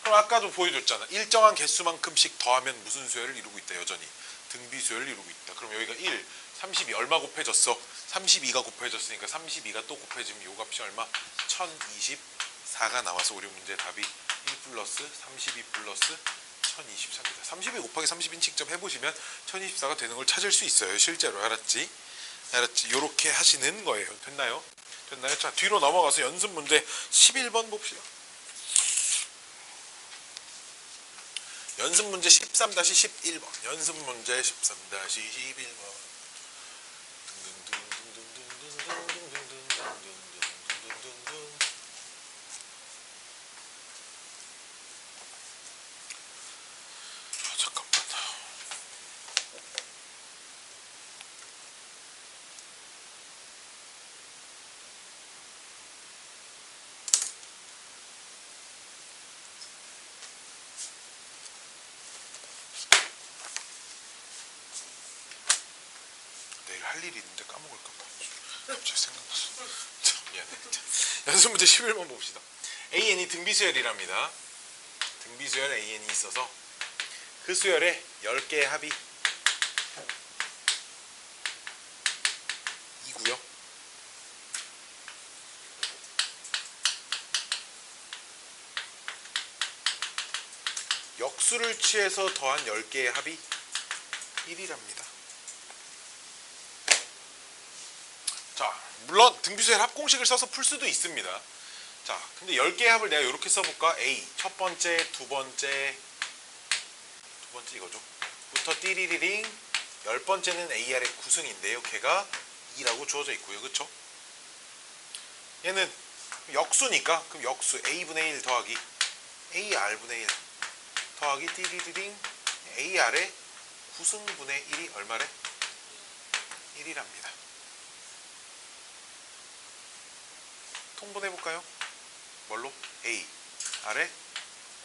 그럼 아까도 보여줬잖아. 일정한 개수만큼씩 더하면 무슨 수열을 이루고 있다. 여전히 등비수열을 이루고 있다. 그럼 여기가 1, 32 얼마 곱해졌어? 32가 곱해졌으니까 32가 또 곱해지면 요 값이 얼마? 1024가 나와서 우리 문제 답이 1 플러스 32 플러스 1024입니다. 32 곱하기 30인 직접 해보시면 1024가 되는 걸 찾을 수 있어요. 실제로. 알았지? 알았지? 요렇게 하시는 거예요. 됐나요? 됐나요? 자, 뒤로 넘어가서 연습 문제 11번 봅시다. 연습 문제 13-11번. 연습 문제 13-11번. 잠깐만. 내일 할 일이 있는데 까먹을까 봐. 갑자기 생각났어. 참 미안해. 연습 문제 11번 봅시다. AN이 등비수열이랍니다. 등비수열 AN이 있어서 그 수열에 10개의 합이 2고요. 역수를 취해서 더한 10개의 합이 1이랍니다. 자, 물론 등비수열 합공식을 써서 풀 수도 있습니다. 자, 근데 10개의 합을 내가 이렇게 써볼까? A, 첫 번째, 두 번째 이거죠. 부터 띠리리링 10번째는 AR의 구승인데요. 걔가 2라고 주어져 있고요. 그쵸? 얘는 역수니까 그럼 역수 A분의 1 더하기 AR분의 1 더하기 띠리리링 AR의 구승분의 1이 얼마래? 1이랍니다. 통분해볼까요? 뭘로? A, R의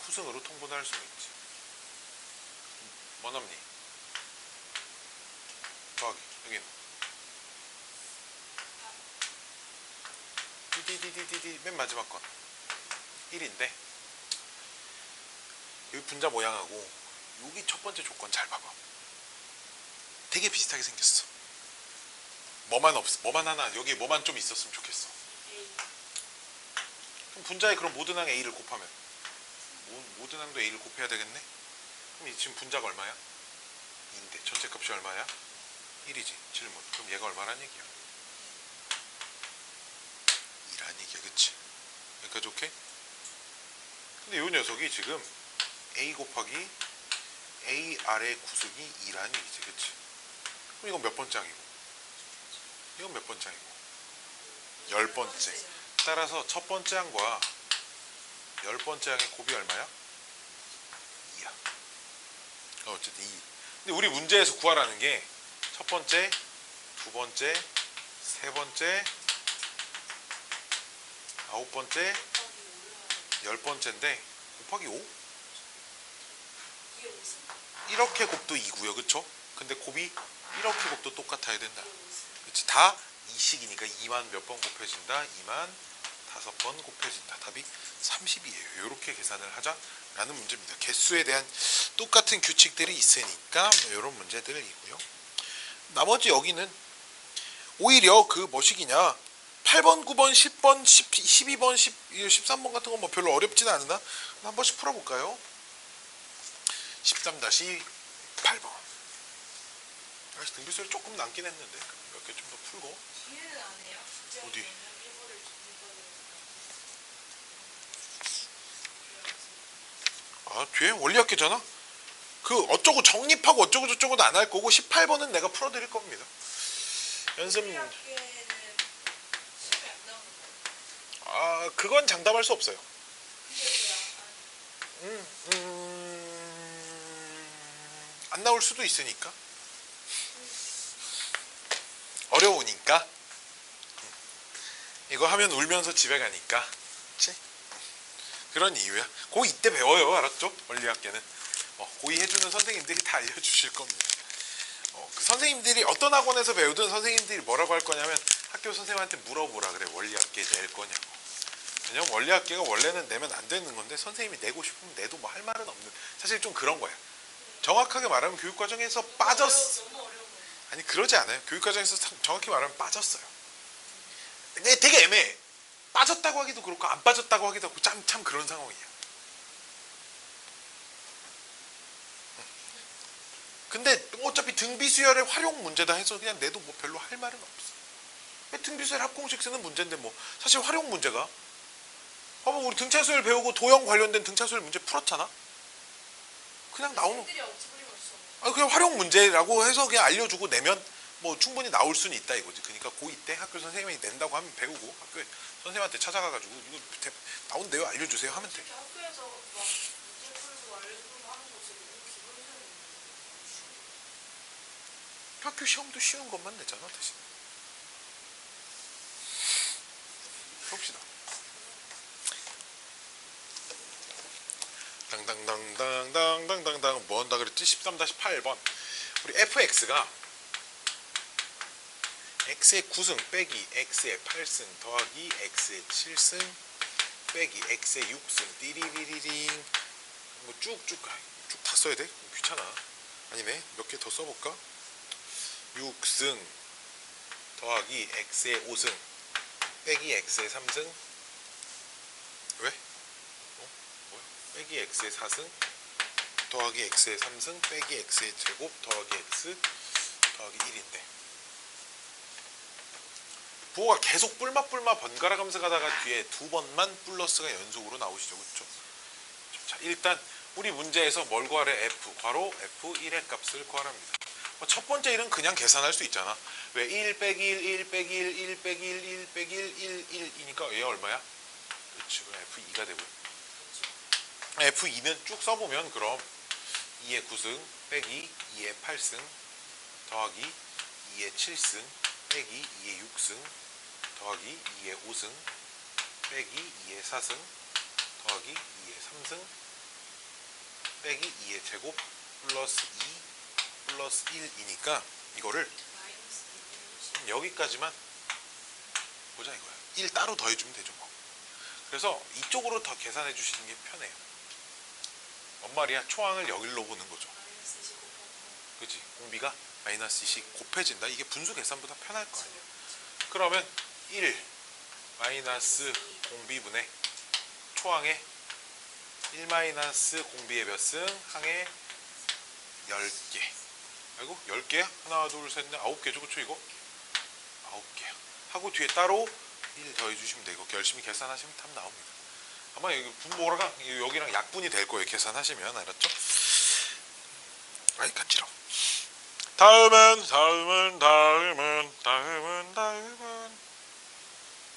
구승으로 통분할 수 있지. 뭐 남니? 더하기 여기는 디디디디디 맨 마지막 건 1인데 여기 분자 모양하고 여기 첫 번째 조건 잘 봐봐. 되게 비슷하게 생겼어. 뭐만 하나 여기 뭐만 좀 있었으면 좋겠어. 그럼 분자에 그럼 모든 항 A를 곱하면 모든 항도 A를 곱해야 되겠네. 그럼 지금 분자가 얼마야? 2인데 전체 값이 얼마야? 1이지. 질문. 그럼 얘가 얼마란 얘기야? 2란 얘기야. 그치? 여기까지 오케이? 근데 이 녀석이 지금 a 곱하기 a 아래 구승이 2란 얘기지. 그치? 그럼 이건 몇 번째 항이고? 이건 몇 번째 항이고? 10번째. 따라서 첫 번째 항과 10번째 항의 곱이 얼마야? 2야. 어쨌든 2. 근데 우리 문제에서 구하라는 게 첫 번째, 두 번째, 세 번째, 아홉 번째, 10번째인데 곱하기 5? 이렇게 곱도 2고요. 그쵸? 근데 곱이 이렇게 곱도 똑같아야 된다. 그치? 다 2식이니까 2만 몇 번 곱해진다? 2만 5번 곱해진다. 답이 30이에요. 이렇게 계산을 하자라는 문제입니다. 개수에 대한 똑같은 규칙들이 있으니까 이런 문제들이고요. 나머지 여기는 오히려 그 뭐식이냐 8번, 9번, 10번, 12번, 13번 같은 건 뭐 별로 어렵지는 않으나 한 번씩 풀어볼까요? 13-8번. 아직 등비수를 조금 남긴 했는데 몇 개 좀 더 풀고. 뒤에는 안 해요? 어디? 아, 뒤에 원리학계잖아? 그 어쩌고 정립하고 어쩌고 저쩌고도 안 할 거고 18번은 내가 풀어드릴 겁니다. 연습. 아, 그건 장담할 수 없어요. 안 나올 수도 있으니까. 어려우니까. 이거 하면 울면서 집에 가니까. 그치? 그런 이유야. 고2 때 배워요. 알았죠? 원리학계는. 고2 해주는 선생님들이 다 알려주실 겁니다. 그 선생님들이 어떤 학원에서 배우든 선생님들이 뭐라고 할 거냐면 학교 선생님한테 물어보라 그래. 원리학계 낼 거냐고. 왜냐면 원리학계가 원래는 내면 안 되는 건데 선생님이 내고 싶으면 내도 뭐 할 말은 없는. 사실 좀 그런 거야. 정확하게 말하면 교육과정에서 빠졌어. 아니 그러지 않아요. 교육과정에서 정확히 말하면 빠졌어요. 근데 되게 애매해. 빠졌다고 하기도 그렇고 안 빠졌다고 하기도 하고 참 그런 상황이야. 근데 어차피 등비수열의 활용 문제다 해서 그냥 내도 뭐 별로 할 말은 없어. 등비수열 합공식 쓰는 문제인데 뭐 사실 활용 문제가 봐봐 우리 등차수열 배우고 도형 관련된 등차수열 문제 풀었잖아. 그냥 나오는 그냥 활용 문제라고 해서 그냥 알려주고 내면 뭐 충분히 나올 수는 있다 이거지. 그러니까 고2 때 학교 선생님이 낸다고 하면 배우고 학교 선생님한테 찾아가가지고 이거 나온대요 알려주세요 하면 돼. 학교에서 막 문제 풀고 알려주고 하는 거 진짜 너무 기분 좋은. 학교 시험도 쉬운 것만 내잖아 대신. 봅시다. 당당당당당당당당 뭐 한다 그랬지? 13-8번 우리 fx가 x의 9승 빼기 x의 8승 더하기 x의 7승 빼기 x의 6승 띠리리리링 뭐 쭉쭉 다 써야 돼? 귀찮아. 아니네 몇 개 더 써볼까? 6승 더하기 x의 5승 빼기 x의 3승 왜? 뭐야? 빼기 x의 4승 더하기 x의 3승 빼기 x의 제곱 더하기 x 더하기 1인데 부호가 계속 뿔맛 번갈아 가면서 가다가 뒤에 두 번만 플러스가 연속으로 나오시죠. 그렇죠? 자, 일단 우리 문제에서 뭘 구하래? f 괄호 f1의 값을 구하랍니다. 첫 번째 1은 그냥 계산할 수 있잖아. 왜 1 빼기 1, 1 빼기 1, 1 빼기 1, 1 빼기 1, 1, 1이니까 얘 얼마야? 그렇지. f2가 되고요. f2는 쭉 써보면 그럼 2의 9승 빼기 2의 8승 더하기 2의 7승 빼기 2의 6승 더하기 2의 5승 빼기 2의 4승 더하기 2의 3승 빼기 2의 제곱 플러스 2 플러스 1이니까 이거를 여기까지만 보자 이거야. 1 따로 더해주면 되죠 뭐. 그래서 이쪽으로 더 계산해 주시는 게 편해요. 뭔 말이야? 초항을 여기로 보는 거죠. 그치? 공비가 마이너스 2씩 곱해진다. 이게 분수 계산보다 편할 거 아니야. 그러면 1 마이너스 공비분의 초항에 1 마이너스 공비의 몇 승? 항에 10개 아이고 10개야? 하나 둘셋넷 9개죠 그쵸 이거? 9개야 하고 뒤에 따로 1 더해주시면 되고 열심히 계산하시면 답 나옵니다. 아마 여기 분모가 여기랑 약분이 될 거예요. 계산하시면 알았죠? 아이 간지러워. 다음은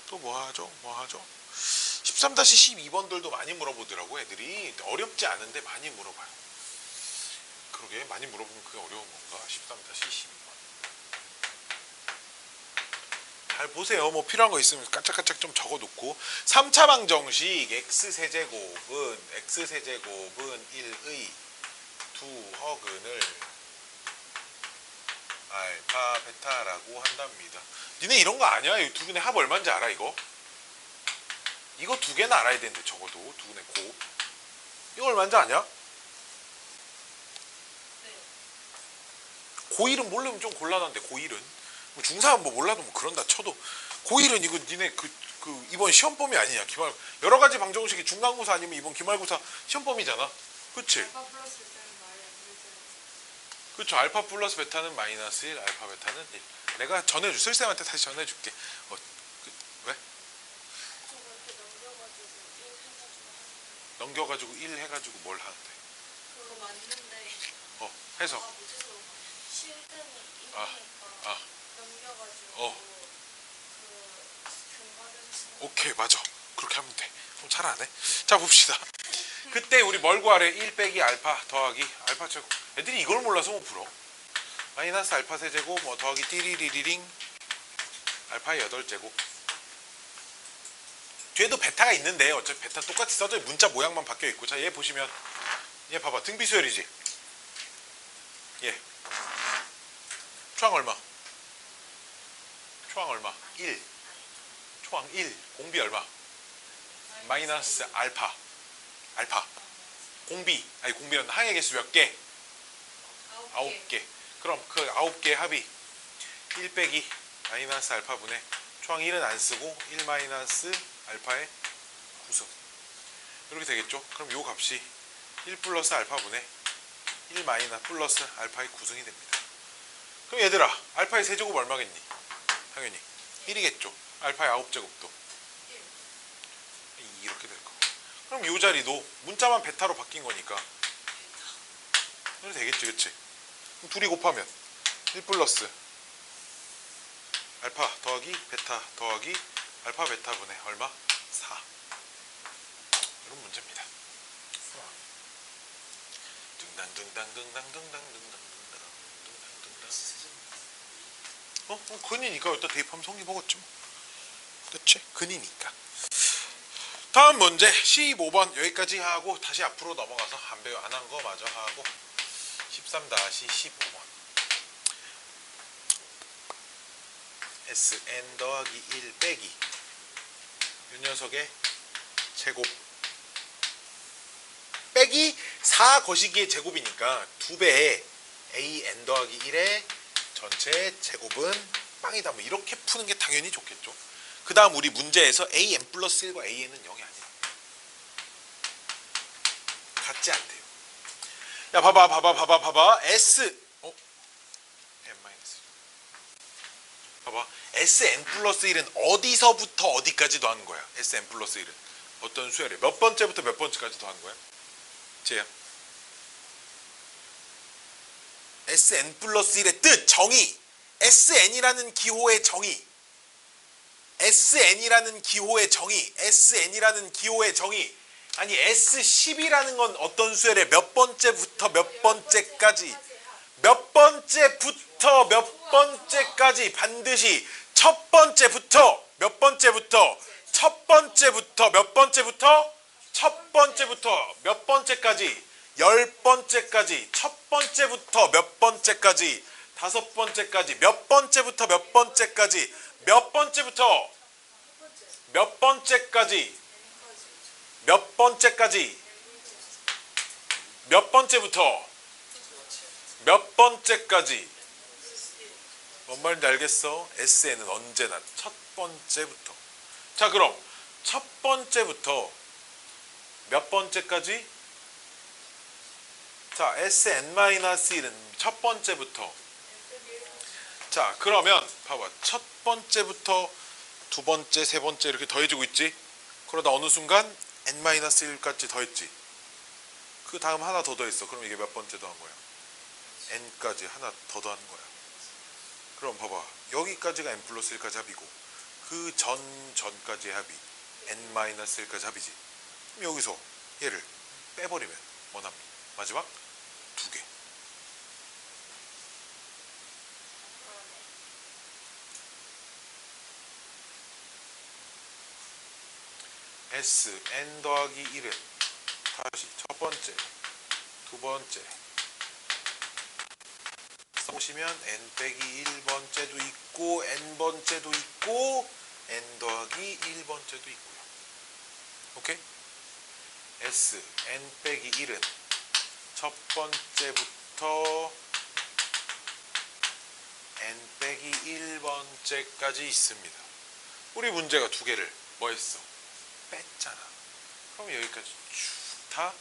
또 뭐하죠? 13-12번들도 많이 물어보더라고 애들이. 어렵지 않은데 많이 물어봐요. 그러게 많이 물어보면 그게 어려운 건가? 13-12번 잘 보세요. 뭐 필요한 거 있으면 깜짝깜짝 좀 적어놓고 3차 방정식 x세제곱은 1의 두 허근을 알파 베타라고 한답니다. 니네 이런 거 아니야? 이 두 개의 합 얼마인지 알아 이거? 이거 두 개는 알아야 되는데 적어도 두 개의 곱 이거 얼마인지 아냐? 고1은 모르면 좀 곤란한데 고1은 뭐 중3은 뭐 몰라도 뭐 그런다 쳐도 고1은 이거 니네 그 이번 시험범위 아니냐 기말 여러 가지 방정식이 중간고사 아니면 이번 기말고사 시험범위잖아. 그치? 알파 플러스 베타는 말이 안 되잖아. 그쵸. 알파 플러스 베타는 마이너스 1 알파 베타는 1 내가 전해줄 쓸쌤한테 다시 전해줄게. 왜? 저거 이렇게 넘겨가지고 1 해가지고 하는 넘겨가지고 1 해가지고 뭘 하는데? 그거 맞는데 해서 실등이 1이니까 아. 넘겨가지고 그 교과에서 오케이 맞아 그렇게 하면 돼. 그럼 잘 안 해. 자 봅시다. 그때 우리 뭘 구하래? 1 빼기 알파 더하기 알파 제곱. 애들이 이걸 몰라서 못 풀어. 마이너스 알파 세제곱 뭐 더하기 띠리리리링 알파의 8제곱. 뒤에도 베타가 있는데 어차피 베타 똑같이 써져 문자 모양만 바뀌어 있고. 자 얘 보시면 얘 봐봐 등비수열이지. 얘 초항 얼마? 초항 얼마? 1 초항 1 공비 얼마? 마이너스 알파 공비 아니 공비는 항의 개수 몇 개? 9개. 그럼 그 9개의 합이 1 빼기 마이너스 알파분의 초항 1은 안 쓰고 1 마이너스 알파의 구성 이렇게 되겠죠. 그럼 요 값이 1 플러스 알파분의 1 마이너스 플러스 알파의 구성이 됩니다. 그럼 얘들아 알파의 세제곱 얼마겠니? 당연히 1이겠죠. 알파의 9제곱도 이렇게 될 거고. 그럼 요 자리도 문자만 베타로 바뀐 거니까 이렇게 되겠지 그치? 그럼 둘이 곱하면 1 플러스 알파 더하기 베타 더하기 알파 베타분의 얼마? 4 이런 문제입니다. 근이니까 여기다 대입하면 성립 먹었지 뭐. 그치? 근이니까. 다음 문제 15번 여기까지 하고 다시 앞으로 넘어가서 안 한 거 마저 하고 13-15번 Sn 더하기 1 빼기 이 녀석의 제곱 빼기 4 거시기의 제곱이니까 2배의 an 더하기 1의 전체 제곱은 빵이다. 뭐 이렇게 푸는 게 당연히 좋겠죠. 그 다음 우리 문제에서 an 플러스 1과 an은 0이 아니야. 같지 않대요. 야 봐봐 s n 마이너스 봐봐 sn 플러스 1은 어디서부터 어디까지 더하는 거야? sn 플러스 1은 어떤 수열에 몇 번째부터 몇 번째까지 더하는 거야? 쟤야 sn 플러스 1의 뜻 정의 sn이라는 기호의 정의 sn이라는 기호의 정의 아니 S10이라는 건 어떤 수열에 몇 번째부터 몇 번째까지 반드시 첫 번째부터 몇 번째부터 몇 번째까지 10번째까지 첫 번째부터 몇 번째까지 5번째까지 몇 번째부터 몇 번째까지 몇 번째부터 몇 번째까지 몇 번째까지 몇 번째부터 몇 번째까지 뭔 말인지 알겠어? SN은 언제나 첫 번째부터. 자 그럼 첫 번째부터 몇 번째까지? 자 자, Sn-1은 첫 번째부터. 자, 그러면 봐봐. 첫 번째부터 두 번째, 세 번째 이렇게 더해지고 있지? 그러다 어느 순간 n-1까지 더했지? 그 다음 하나 더 더했어. 그럼 이게 몇 번째 더한 거야? n까지 하나 더 더한 거야. 그럼 봐봐. 여기까지가 n 플러스 1까지 합이고 그 전까지의 합이 n-1까지 합이지. 그럼 여기서 얘를 빼버리면 뭐 남니? 마지막 두 개. Sn 더하기 1은 다시 첫 번째, 두 번째 써보시면 n 빼기 1번째도 있고 n번째도 있고 n 더하기 1번째도 있고요. 오케이? S n 빼기 1은 첫 번째부터 n 빼기 1번째까지 있습니다. 우리 문제가 두 개를 뭐 했어? 뺐잖아. 그럼 여기까지 쭉 다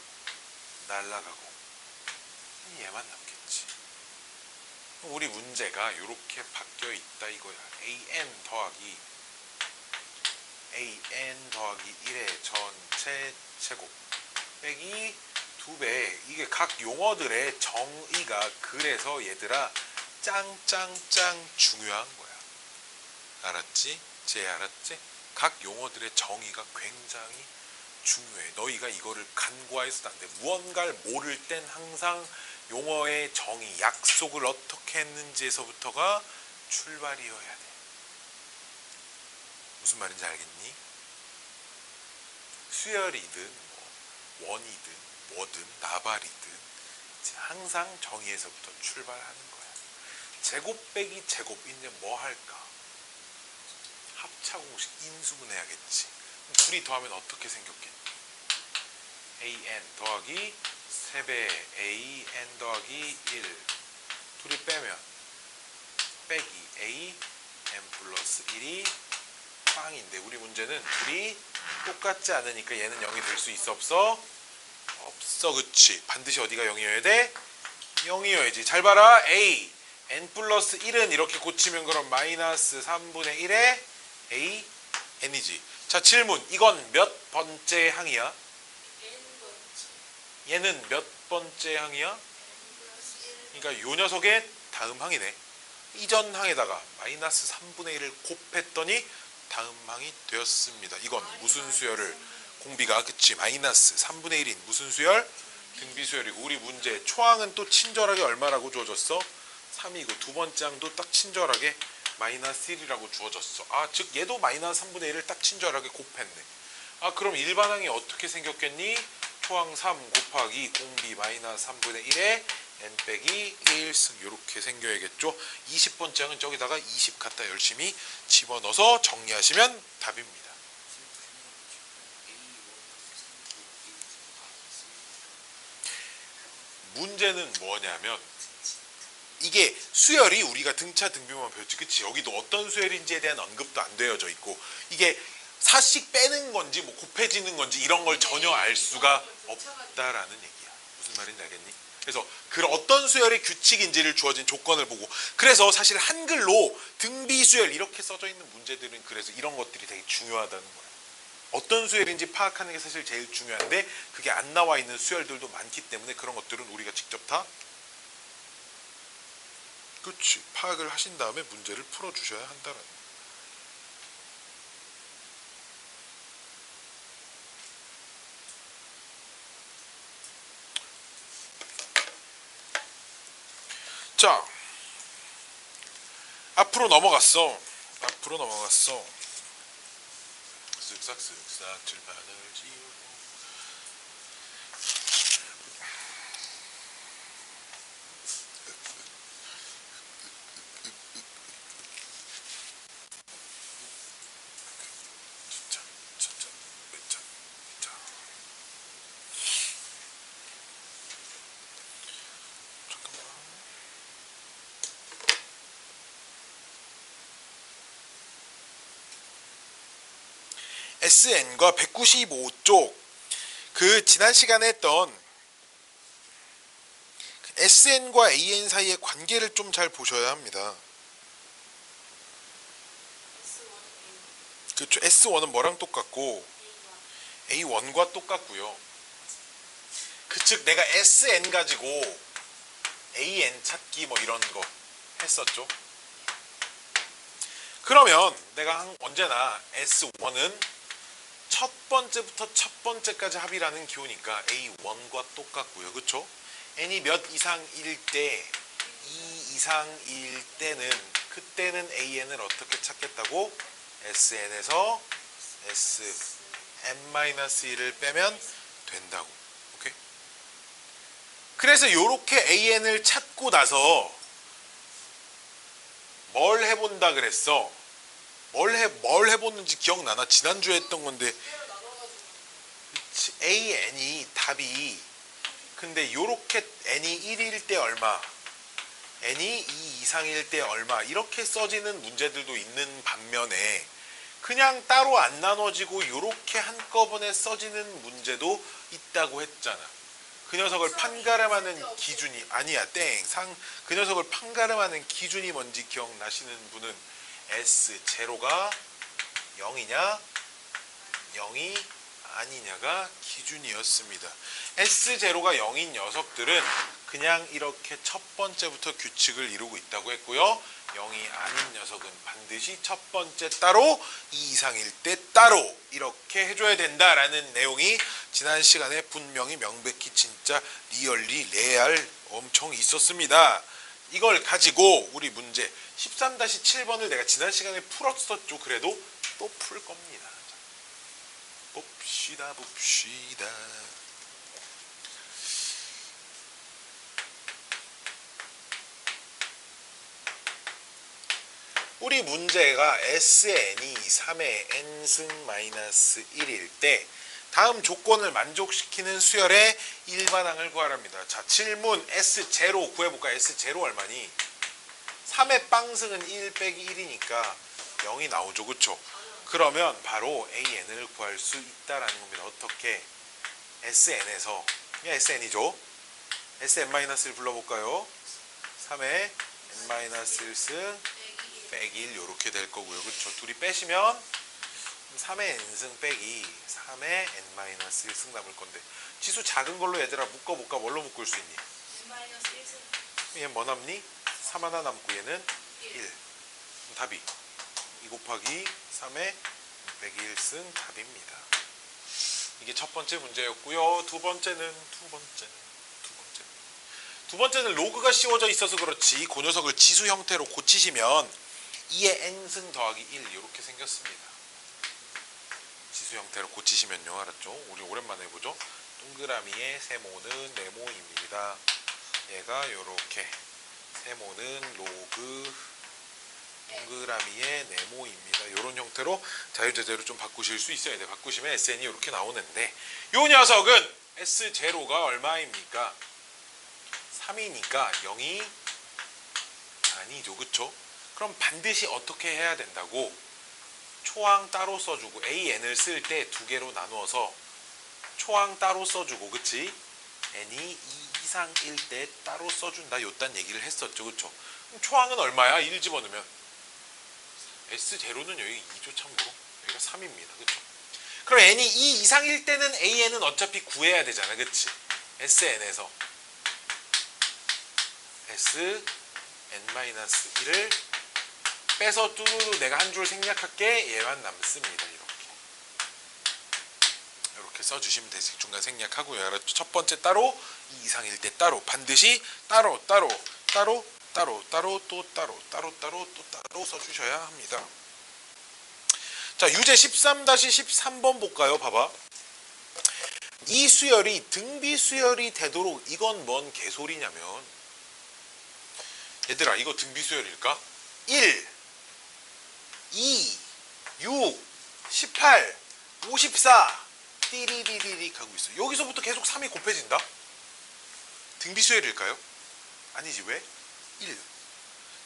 날라가고 얘만 남겠지. 우리 문제가 이렇게 바뀌어 있다 이거야. an 더하기 1의 전체 제곱 빼기 2배. 이게 각 용어들의 정의가 그래서 얘들아 짱짱짱 중요한 거야. 알았지? 쟤 알았지? 각 용어들의 정의가 굉장히 중요해. 너희가 이거를 간과해서도 안 돼. 무언가를 모를 땐 항상 용어의 정의, 약속을 어떻게 했는지에서부터가 출발이어야 돼. 무슨 말인지 알겠니? 수열이든 원이든 뭐든 나발이든 항상 정의에서부터 출발하는 거야. 제곱 빼기 제곱 이제 뭐 할까? 합차공식 인수분해하겠지. 둘이 더하면 어떻게 생겼겠니? an 더하기 3배 an 더하기 1 둘이 빼면 빼기 a n 플러스 1이 빵인데 우리 문제는 둘이 똑같지 않으니까 얘는 0이 될 수 있어 없어? 없어. 그치? 반드시 어디가 0이어야 돼? 0이어야지. 잘 봐라. a n 플러스 1은 이렇게 고치면 그럼 마이너스 3분의 1에 a n이지. 자, 질문. 이건 몇 번째 항이야? 얘는 몇 번째 항이야? 그러니까 요 녀석의 다음 항이네. 이전 항에다가 마이너스 3분의 1을 곱했더니 다음 항이 되었습니다. 이건 무슨 수열을? 공비가 그치 마이너스 3분의 1인 무슨 수열? 등비수열이고 우리 문제 초항은 또 친절하게 얼마라고 주어졌어? 3이고 두 번째 항도 딱 친절하게 마이너스 1이라고 주어졌어. 아, 즉 얘도 마이너스 3분의 1을 딱 친절하게 곱했네. 아, 그럼 일반항이 어떻게 생겼겠니? 초항 3 곱하기 공비 마이너스 3분의 1에 n 빼기 1승 이렇게 생겨야겠죠. 20번째 항은 저기다가 20 갖다 열심히 집어넣어서 정리하시면 답입니다. 문제는 뭐냐면 이게 수열이 우리가 등차 등비만 배웠지. 그치? 여기도 어떤 수열인지에 대한 언급도 안 되어져 있고 이게 사씩 빼는 건지 뭐 곱해지는 건지 이런 걸 전혀 알 수가 없다라는 얘기야. 무슨 말인지 알겠니? 그래서 그 어떤 수열의 규칙인지를 주어진 조건을 보고 그래서 사실 한글로 등비수열 이렇게 써져 있는 문제들은 그래서 이런 것들이 되게 중요하다는 거야. 어떤 수열인지 파악하는 게 사실 제일 중요한데 그게 안 나와 있는 수열들도 많기 때문에 그런 것들은 우리가 직접 다 그치 파악을 하신 다음에 문제를 풀어주셔야 한다는 거야. 자, 앞으로 넘어갔어. 쓱싹 질판을 지우고 SN과 195쪽 그 지난 시간에 했던 SN과 AN 사이의 관계를 좀 잘 보셔야 합니다. 그렇죠. S1은 뭐랑 똑같고 A1과 똑같고요. 즉 내가 SN 가지고 AN 찾기 뭐 이런 거 했었죠. 그러면 내가 언제나 S1은 첫 번째부터 첫 번째까지 합이라는 기호니까 A1과 똑같고요. 그렇죠? n이 몇 이상일 때, 2 이상일 때는 그때는 AN을 어떻게 찾겠다고? SN에서 Sn-1을 빼면 된다고. 오케이? 그래서 이렇게 AN을 찾고 나서 뭘 해본다 그랬어? 뭘 해봤는지 기억나나? 지난주에 했던 건데 AN이 답이 근데 요렇게 n이 1일 때 얼마 n이 2 이상일 때 얼마 이렇게 써지는 문제들도 있는 반면에 그냥 따로 안 나눠지고 요렇게 한꺼번에 써지는 문제도 있다고 했잖아. 그 녀석을 판가름하는 기준이 아니야 땡. 그 녀석을 판가름하는 기준이 뭔지 기억나시는 분은 S0가 0이냐 0이 아니냐가 기준이었습니다. S0가 0인 녀석들은 그냥 이렇게 첫 번째부터 규칙을 이루고 있다고 했고요. 0이 아닌 녀석은 반드시 첫 번째 따로 2 이상일 때 따로 이렇게 해줘야 된다라는 내용이 지난 시간에 분명히 명백히 진짜 리얼리 레알 엄청 있었습니다. 이걸 가지고 우리 문제 13-7번을 내가 지난 시간에 풀었었죠. 그래도 또 풀 겁니다. 봅시다. 우리 문제가 SN이 3의 n승 마이너스 1일 때 다음 조건을 만족시키는 수열의 일반항을 구하랍니다. 자, 질문 S0 구해볼까? S0 얼마니? 3의 빵승은 1 빼기 1이니까 0이 나오죠. 그쵸? 그러면 바로 AN을 구할 수 있다라는 겁니다. 어떻게? SN에서 그냥 SN이죠. SN-1을 불러볼까요? 3의 n-1승 빼기 1 이렇게 될 거고요. 그렇죠? 둘이 빼시면 3의 n승 빼기 3의 n-1승 남을 건데 지수 작은 걸로 얘들아 묶어볼까? 뭘로 묶을 수 있니? 얘 뭐 남니? 3 하나 남고 얘는 1. 답이 2 곱하기 3의 빼기 1승 답입니다. 이게 첫 번째 문제였고요. 두 번째는 로그가 씌워져 있어서 그렇지 그 녀석을 지수 형태로 고치시면 2의 n승 더하기 1 이렇게 생겼습니다. 지수 형태로 고치시면요. 알았죠? 우리 오랜만에 해보죠. 동그라미의 세모는 네모입니다. 얘가 이렇게 세모는 로그 동그라미의 네모입니다. 이런 형태로 자유제재로 좀 바꾸실 수 있어야 돼. 바꾸시면 SN이 이렇게 나오는데 이 녀석은 S0가 얼마입니까? 3이니까 0이 아니죠. 그쵸? 그럼 반드시 어떻게 해야 된다고? 초항 따로 써주고 AN을 쓸 때 두 개로 나누어서 초항 따로 써주고 그치? n이 2 이상일 때 따로 써준다. 요딴 얘기를 했었죠. 그쵸? 그럼 초항은 얼마야? 1 집어넣으면 S0는 여기 2조 참고로 여기가 3입니다. 그쵸? 그럼 n이 2 이상일 때는 AN은 어차피 구해야 되잖아. 그치? SN에서 Sn-1을 빼서 뚜루루 내가 한 줄 생략할게. 얘만 남습니다. 이렇게 써주시면 되지. 중간 생략하고요. 알았죠? 첫 번째 따로 2 이상일 때 따로 반드시 따로 또 따로 써주셔야 합니다. 자, 유제 13-13번 볼까요? 봐봐. 이 수열이 등비 수열이 되도록 이건 뭔 개소리냐면 얘들아 이거 등비 수열일까? 1, 2, 6, 18, 54 띠리리리리 가고 있어. 여기서부터 계속 3이 곱해진다? 등비 수열일까요? 아니지. 왜? 1.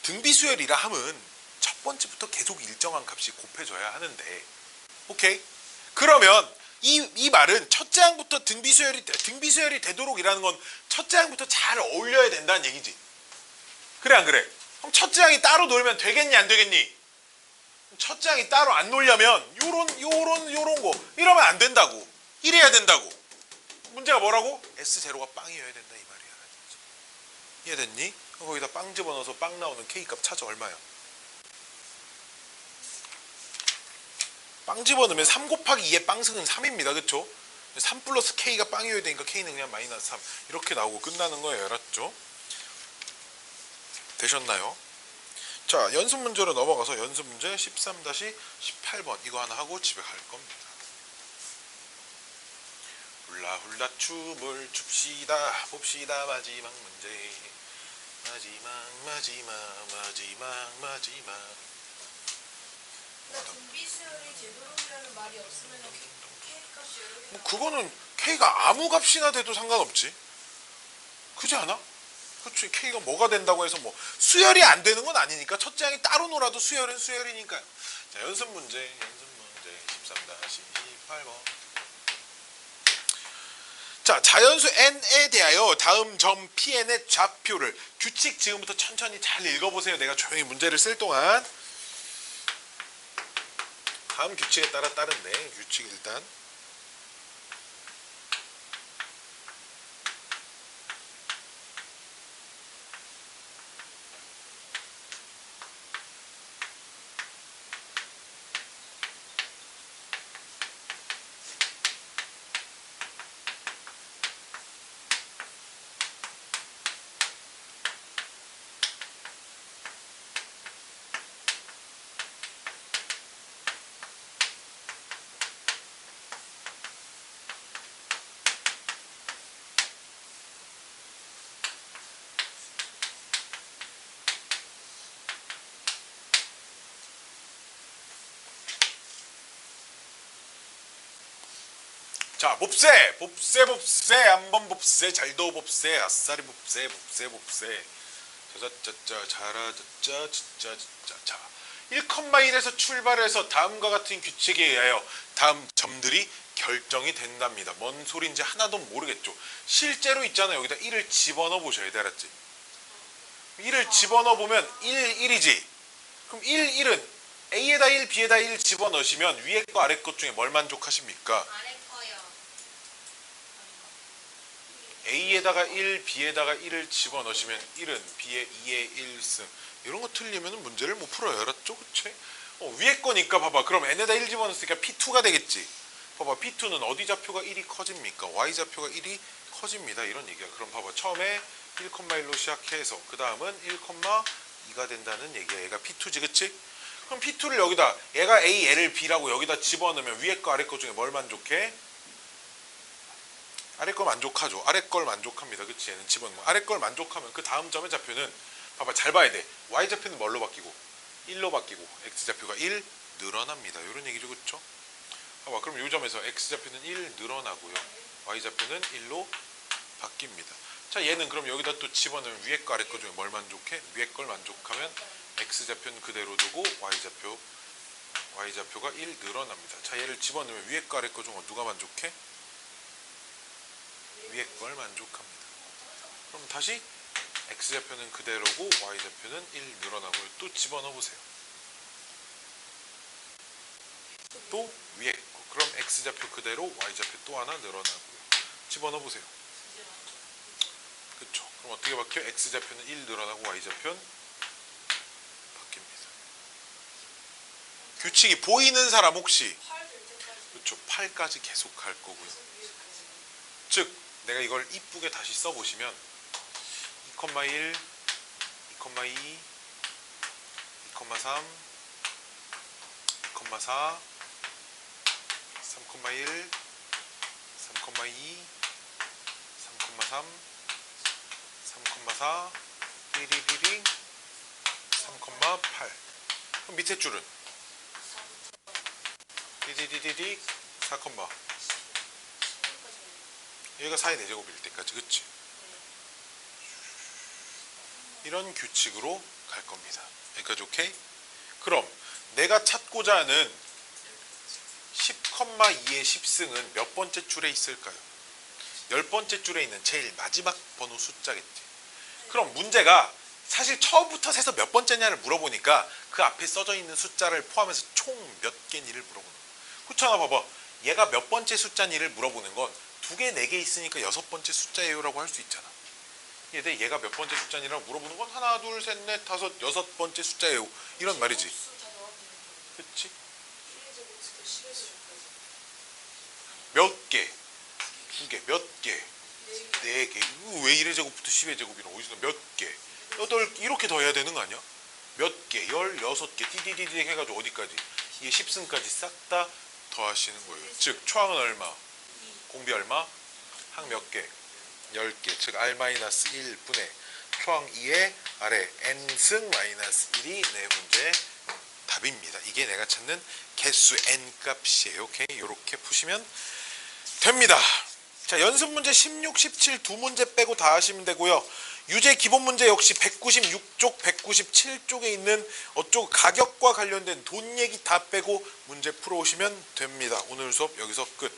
등비 수열이라 함은 첫 번째부터 계속 일정한 값이 곱해져야 하는데 오케이? 그러면 이 말은 첫째 항부터 등비 수열이 되도록이라는 건 첫째 항부터 잘 어울려야 된다는 얘기지. 그래 안 그래? 그럼 첫째 항이 따로 놀면 되겠니 안 되겠니? 첫째 항이 따로 안 놀려면 요런 거 이러면 안 된다고. 이래야 된다고. 문제가 뭐라고? S0가 빵이어야 된다 이 말이야. 이해됐니? 거기다 빵 집어넣어서 빵 나오는 K값 찾아. 얼마야? 빵 집어넣으면 3 곱하기 2의 빵승은 3입니다. 그쵸? 3 플러스 K가 빵이어야 되니까 K는 그냥 마이너스 3 이렇게 나오고 끝나는 거예요. 알았죠? 되셨나요? 자, 연습 문제로 넘어가서 연습 문제 13-18번 이거 하나 하고 집에 갈 겁니다. 훌라훌라 춤을 춥시다 봅시다 마지막 문제 마지막 근데 등비수열이 되도록이라는 말이 없으면 K값이 이렇게 뭐 그거는 K가 아무 값이나 돼도 상관없지. 그렇지 않아? 그렇지. K가 뭐가 된다고 해서 뭐 수열이 안 되는 건 아니니까 첫째 항이 따로 놀아도 수열은 수열이니까요. 자, 연습 문제 13-18번. 자, 자연수 n에 대하여 다음 점 Pn의 좌표를 규칙 지금부터 천천히 잘 읽어보세요. 내가 조용히 문제를 쓸 동안 다음 규칙에 따라 따른데 규칙 일단 자, 봅세 한번 봅세 잘도 봅세 아싸리 봅세 자자자자 자라자자 자자자 1,1에서 출발해서 다음과 같은 규칙에 의하여 다음 점들이 결정이 된답니다. 뭔 소리인지 하나도 모르겠죠. 실제로 있잖아요. 여기다 1을 집어넣어 보셔야 돼. 알았지? 1을 집어넣어 보면 1이지. 그럼 1은 A에다 1, B에다 1 집어넣으시면 위에 거 아래 것 중에 뭘 만족하십니까? 아래 거요. A에다가 1, B에다가 1을 집어넣으시면 1은 B에 2에 1승. 이런 거 틀리면 문제를 못 풀어요. 알았죠? 그치? 위에 거니까 봐봐. 그럼 N에다 1 집어넣으니까 P2가 되겠지. 봐봐. P2는 어디 좌표가 1이 커집니까? Y 좌표가 1이 커집니다. 이런 얘기야. 그럼 봐봐. 처음에 1,1로 시작해서 그 다음은 1,2가 된다는 얘기야. 얘가 P2지. 그치? 그럼 P2를 여기다 얘가 A, L을 B라고 여기다 집어넣으면 위에 거 아래 거 중에 뭘 만족해? 아래 걸 만족하죠. 아래 걸 만족합니다. 그치? 얘는 집어넣으면 아래 걸 만족하면 그 다음 점의 좌표는 봐봐. 잘 봐야 돼. Y 좌표는 뭘로 바뀌고? 1로 바뀌고 X 좌표가 1 늘어납니다. 이런 얘기죠. 그쵸? 봐봐. 그럼 이 점에서 X 좌표는 1 늘어나고요. Y 좌표는 1로 바뀝니다. 자, 얘는 그럼 여기다 또 집어넣으면 위에 거 아래 거 중에 뭘 만족해? 위에 걸 만족하면 X 좌표는 그대로 두고 Y 좌표가 1 늘어납니다. 자, 얘를 집어넣으면 위에 거 아래 거 중에 누가 만족해? 위에 걸 만족합니다. 그럼 다시 X 좌표는 그대로고 Y 좌표는 1 늘어나고요. 또 집어넣어 보세요. 또 위에 거. 그럼 X 좌표 그대로 Y 좌표 또 하나 늘어나고요. 집어넣어 보세요. 그쵸? 그럼 어떻게 바뀌어요? X 좌표는 1 늘어나고 Y 좌표는 바뀝니다. 규칙이 보이는 사람 혹시? 그쵸? 8까지 계속 갈 거고요. 즉 내가 이걸 이쁘게 다시 써보시면 2,1, 2,2, 2,3, 2,4, 3,1, 3,2, 3,3, 3,4, 띠리리링, 3,8. 그럼 밑에 줄은? 띠리리리리 4, 여기가 4의 4제곱일 때까지. 그치? 이런 규칙으로 갈 겁니다. 여기까지 오케이? 그럼 내가 찾고자 하는 10,2의 10승은 몇 번째 줄에 있을까요? 10번째 줄에 있는 제일 마지막 번호 숫자겠지. 그럼 문제가 사실 처음부터 세서 몇 번째냐를 물어보니까 그 앞에 써져 있는 숫자를 포함해서 총 몇 개니를 물어보는 거야. 그렇잖아. 봐봐. 얘가 몇 번째 숫자니를 물어보는 건 2개, 4개 있으니까 6번째 숫자예요라고 할 수 있잖아. 얘가 몇 번째 숫자니라고 물어보는 건 하나, 둘, 셋, 넷, 다섯, 6번째 숫자예요. 이런 말이지. 다 넣으면 그치? 1의 제곱부터 10의 제곱까지. 몇 개? 2개, 몇 개? 4개. 4개. 왜 1의 제곱부터 10의 제곱이랑 어디서 몇 개? 8 이렇게 더해야 되는 거 아니야? 몇 개? 16개. 띠디디디 해가지고 어디까지? 이게 10승까지 싹 다 더하시는 거예요. 즉 초항은 얼마? 공비 얼마? 항 몇 개? 10개. 즉 R-1분의 초항 2의 아래 n승 마이너스 1이 네 문제의 답입니다. 이게 내가 찾는 개수 n 값이에요. 오케이? 이렇게 푸시면 됩니다. 자, 연습 문제 16, 17 두 문제 빼고 다 하시면 되고요. 유제 기본 문제 역시 196쪽, 197쪽에 있는 어쩌고 가격과 관련된 돈 얘기 다 빼고 문제 풀어오시면 됩니다. 오늘 수업 여기서 끝.